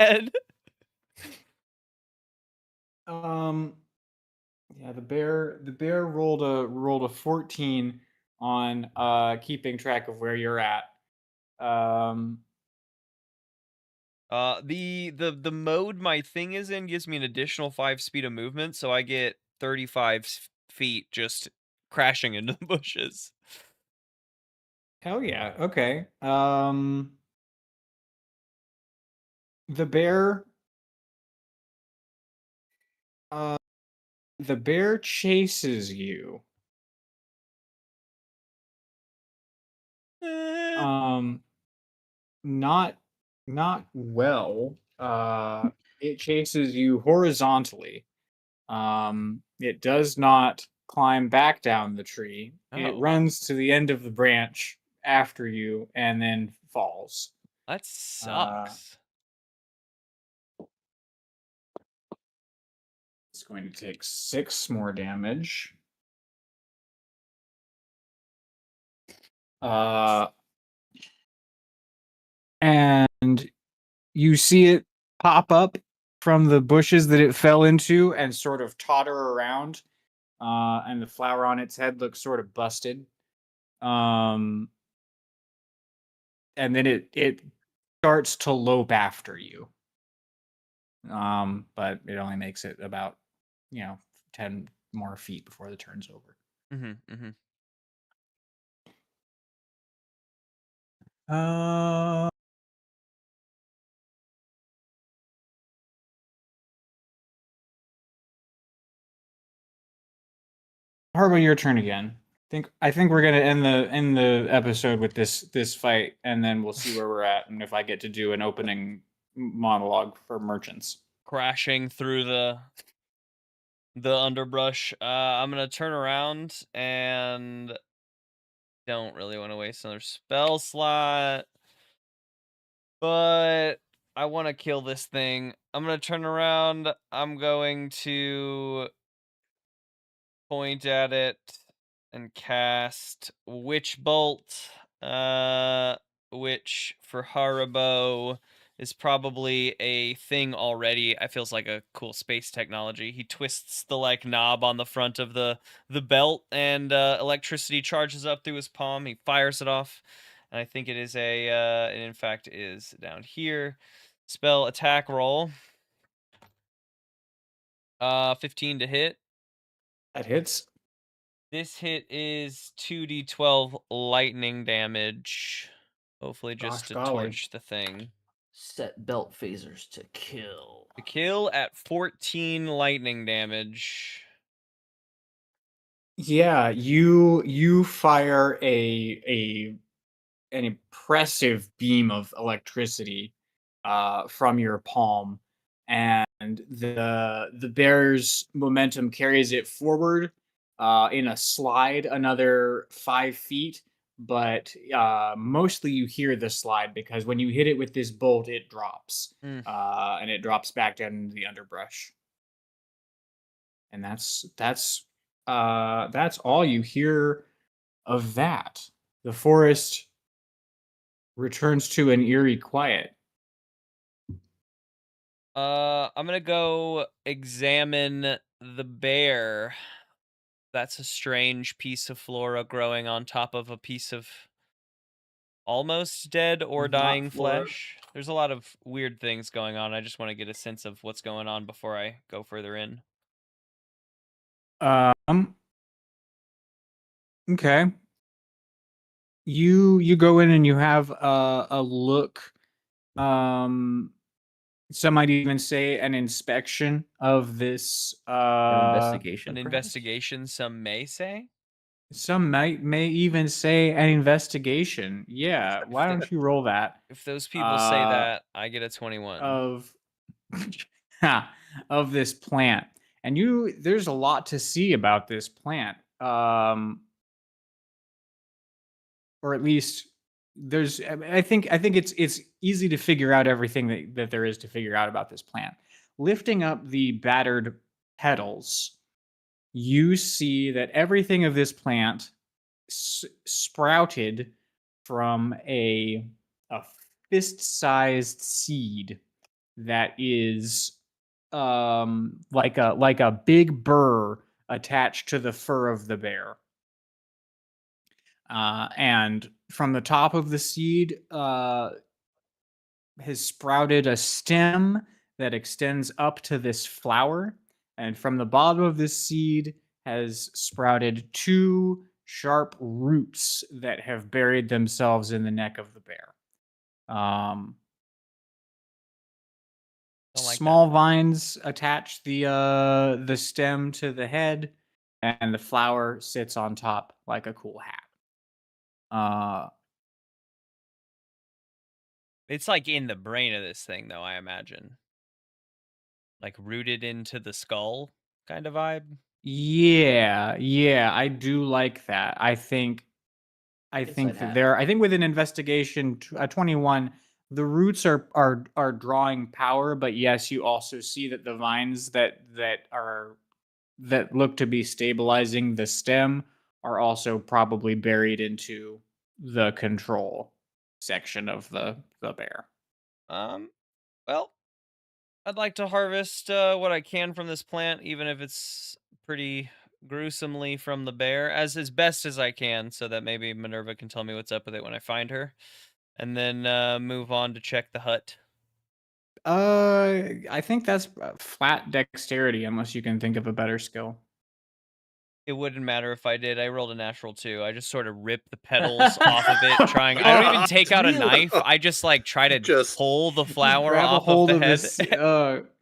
Yeah, the bear rolled a 14 on keeping track of where you're at. The mode my thing is in gives me an additional 5 speed of movement, so I get 35 feet just crashing into the bushes. Hell yeah. Okay. The bear the bear chases you. Not well. It chases you horizontally. It does not climb back down the tree. It Oh. runs to the end of the branch after you and then falls. That sucks. It's going to take 6 more damage. And you see it pop up from the bushes that it fell into and sort of totter around. And the flower on its head looks sort of busted. And then it starts to lope after you. But it only makes it about 10 more feet before the turn's over. Harbo, your turn again. I think we're gonna end the episode with this fight, and then we'll see where we're at, and if I get to do an opening monologue for merchants. Crashing through the underbrush. I'm gonna turn around and don't really want to waste another spell slot, but I want to kill this thing. I'm gonna turn around. I'm going to point at it and cast Witch Bolt, which for Haribo is probably a thing already. It feels like a cool space technology. He twists the knob on the front of the belt, and electricity charges up through his palm. He fires it off, and I think it is it in fact is down here. Spell attack roll. 15 to hit. That hits. This hit is 2d12 lightning damage. Hopefully just to torch the thing. Set belt phasers to kill. To kill at 14 lightning damage. Yeah, you fire an impressive beam of electricity from your palm, and the bear's momentum carries it forward in a slide another 5 feet, but mostly you hear the slide because when you hit it with this bolt, it drops, and it drops back down into the underbrush. And that's all you hear of that. The forest returns to an eerie quiet. I'm gonna go examine the bear. That's a strange piece of flora growing on top of a piece of almost dead or dying flesh. There's a lot of weird things going on. I just want to get a sense of what's going on before I go further in. Okay. You go in and you have a look. Some might even say an inspection of this. Investigation. An perhaps? investigation, some may say. Some may even say an investigation. Yeah. Why don't you roll that? If those people say that, I get a 21. Of of this plant. And there's a lot to see about this plant. Or at least there's I think it's easy to figure out everything that there is to figure out about this plant. Lifting up the battered petals, you see that everything of this plant sprouted from a fist-sized seed that is like a big burr attached to the fur of the bear. And from the top of the seed has sprouted a stem that extends up to this flower. And from the bottom of this seed has sprouted 2 sharp roots that have buried themselves in the neck of the bear. Small vines attach the stem to the head, and the flower sits on top like a cool hat. It's like in the brain of this thing, though, I imagine. Like rooted into the skull kind of vibe. Yeah, I do like that. I think that there. I think with an investigation 21, the roots are drawing power, but yes, you also see that the vines that look to be stabilizing the stem are also probably buried into the control section of the bear. Well, I'd like to harvest what I can from this plant, even if it's pretty gruesomely from the bear, as best as I can, so that maybe Minerva can tell me what's up with it when I find her, and then move on to check the hut. I think that's flat dexterity, unless you can think of a better skill. It wouldn't matter if I did. I rolled a natural 2. I just sort of rip the petals off of it, trying. I don't even take out a knife. I just like try to pull the flower grab a off hold of the of head. this,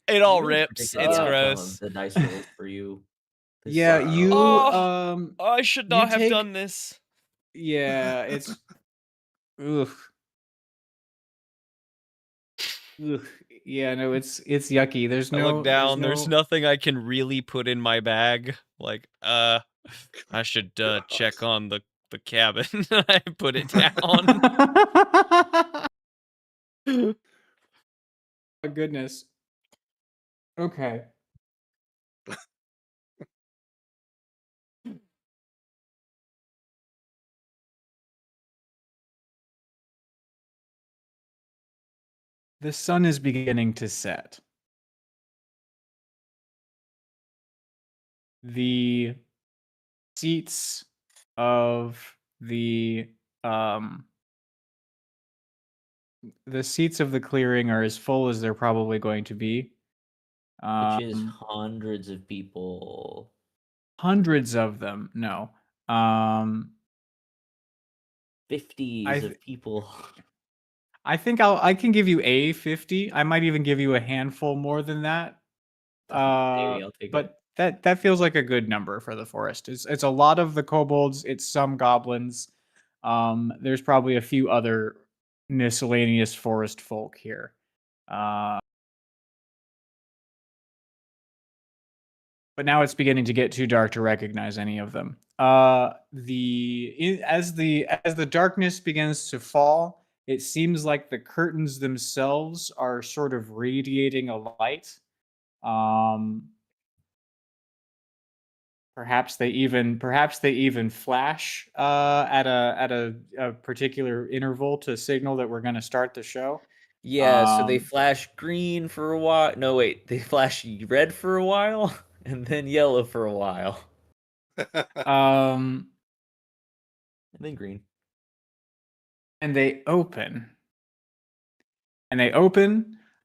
It all rips. It's gross. The dice rolls for you. Yeah, you. I should not have done this. Yeah, it's. Oof. Ugh. Yeah, no, it's yucky. There's no. I look down. There's nothing I can really put in my bag. Like, I should check on the cabin. I put it down. Oh, goodness. Okay. The sun is beginning to set. The seats of the clearing are as full as they're probably going to be. Which is hundreds of people. Hundreds of them. No. 50s of people. I think I can give you a 50. I might even give you a handful more than that. I'll take but that feels like a good number for the forest. It's a lot of the kobolds. It's some goblins. There's probably a few other miscellaneous forest folk here. but now it's beginning to get too dark to recognize any of them. As the darkness begins to fall, it seems like the curtains themselves are sort of radiating a light. Perhaps they even flash at a particular interval to signal that we're going to start the show. Yeah, so they flash green for a while. No, wait, they flash red for a while and then yellow for a while. And then green. And they open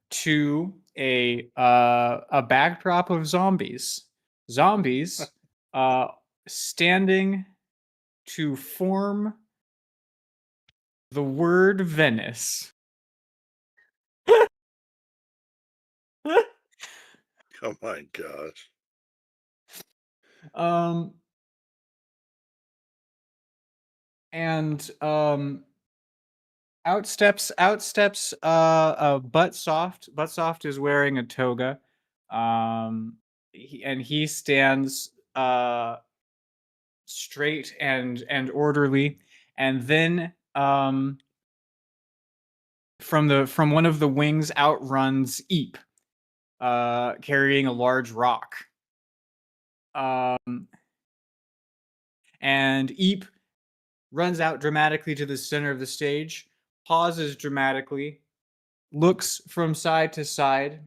to a backdrop of zombies. Zombies standing to form the word Venice. Oh my gosh. And out steps Buttsoft. Buttsoft is wearing a toga. He stands straight and orderly, and then from one of the wings outruns Eep, carrying a large rock. And Eep runs out dramatically to the center of the stage, pauses dramatically, looks from side to side.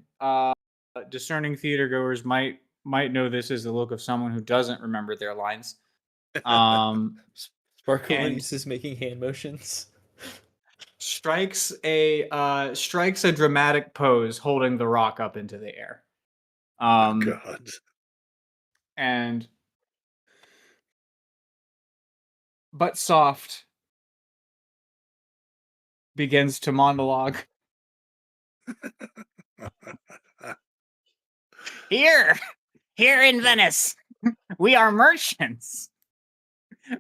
Discerning theater goers might know this as the look of someone who doesn't remember their lines. Sparkleonius is making hand motions. Strikes a dramatic pose, holding the rock up into the air. Oh God. And Buttsoft begins to monologue. Here in Venice, we are merchants.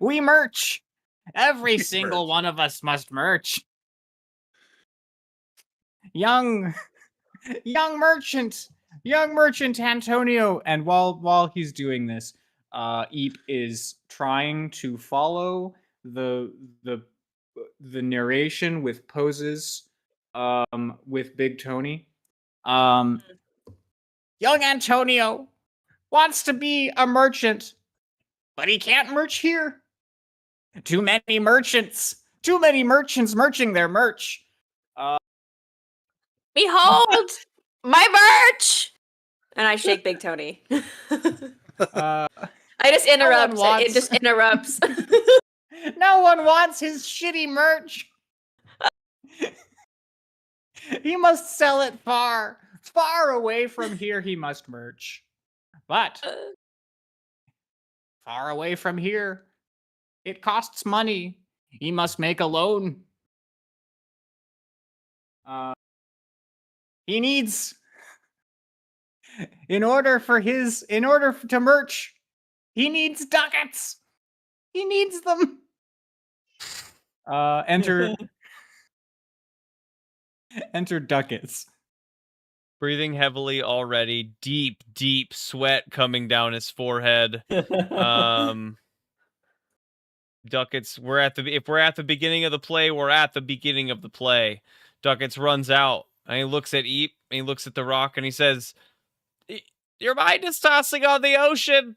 We merch. Every single one of us must merch. Young merchant Antonio. And while he's doing this, Eep is trying to follow the narration with poses with Big Tony. Young Antonio wants to be a merchant, but he can't merch here. Too many merchants merching their merch. Behold my merch! And I shake Big Tony. I just interrupt. It just interrupts. No one wants his shitty merch. He must sell it far away from here. He must merch. But far away from here, it costs money. He must make a loan. He needs, in order to merch, he needs ducats. He needs them. Enter ducats. Breathing heavily already, deep sweat coming down his forehead. Ducats, if we're at the beginning of the play, we're at the beginning of the play. Ducats runs out and he looks at Eep and he looks at the rock and he says, "Your mind is tossing on the ocean.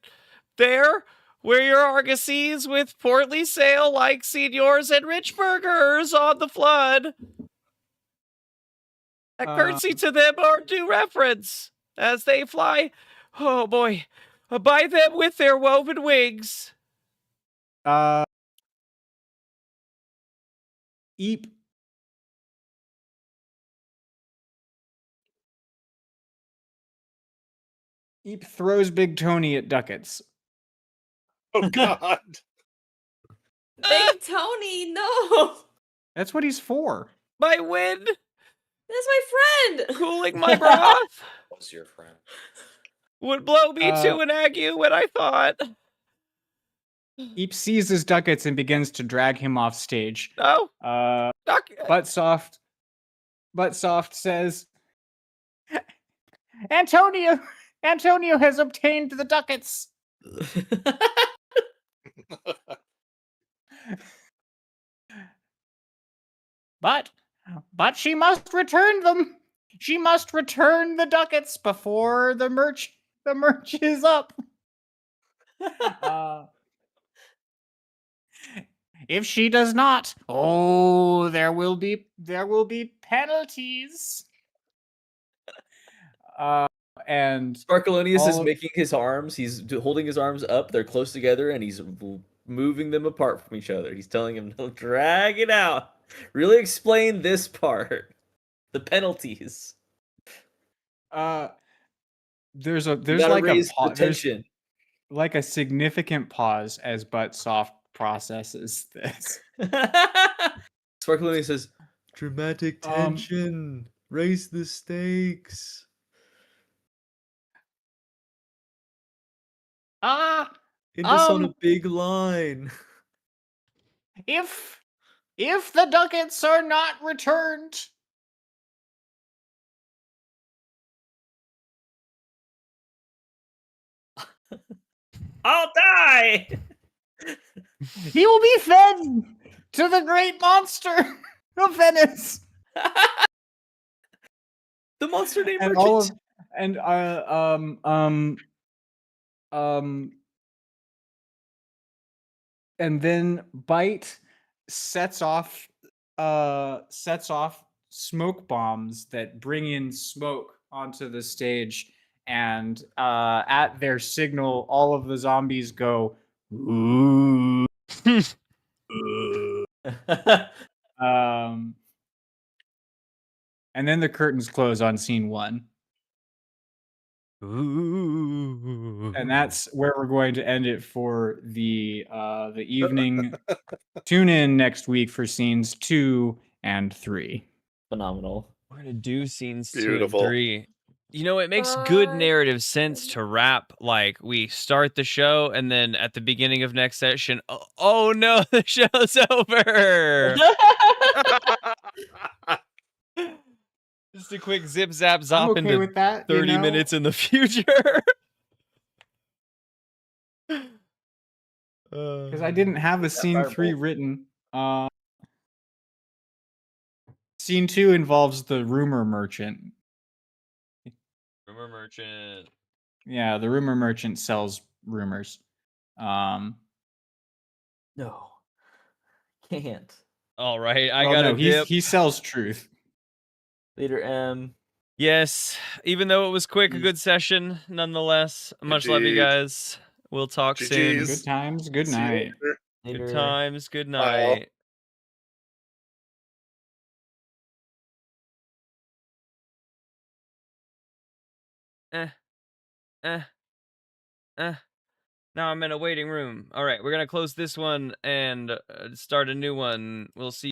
There, where your argosies with portly sail like seniors and rich burghers on the flood. A curtsy to them or due reference as they fly. Oh boy, by them with their woven wings." Eep throws Big Tony at ducats. Oh God. Big Tony, no. That's what he's for. My wind. That's my friend. Cooling my broth. What's your friend? Would blow me to an ague when I thought. Eep seizes ducats and begins to drag him off stage. No. Buttsoft says, Antonio, Antonio has obtained the ducats. But she must return them. She must return the ducats before the merch is up. If she does not, there will be penalties. And Sparkalonius is making his arms. He's holding his arms up. They're close together, and he's moving them apart from each other. He's telling him to drag it out. Really explain this part. The penalties. There's like raise the tension. Like a significant pause as Buttsoft processes this. Sparkalonius says, "Dramatic tension. Raise the stakes." Hit us on a big line. If the ducats are not returned, I'll die. he will be fed to the great monster of Venice. The monster named And Merchant. And then Bite sets off smoke bombs that bring in smoke onto the stage, and at their signal, all of the zombies go ooh. And then the curtains close on scene 1. Ooh. And that's where we're going to end it for the evening. Tune in next week for scenes 2 and 3. Phenomenal. We're gonna do scenes Beautiful. 2 and 3. You know, it makes good narrative sense to wrap, like, we start the show and then at the beginning of next session, oh no, the show's over. Just a quick zip zap zop I'm okay into with that, 30 minutes in the future. Because I didn't have a scene 3 written. Scene 2 involves the rumor merchant. Rumor merchant. Yeah, the rumor merchant sells rumors. No. Can't. All right, I got a dip. He sells truth. Later, M. Yes, even though it was quick, a good session nonetheless. Much love, you Indeed. guys. We'll talk soon. GGs. Good times, good See you night. later. Good times, good Bye, all. night. Now I'm in a waiting room. All right, we're gonna close this one and start a new one. We'll see.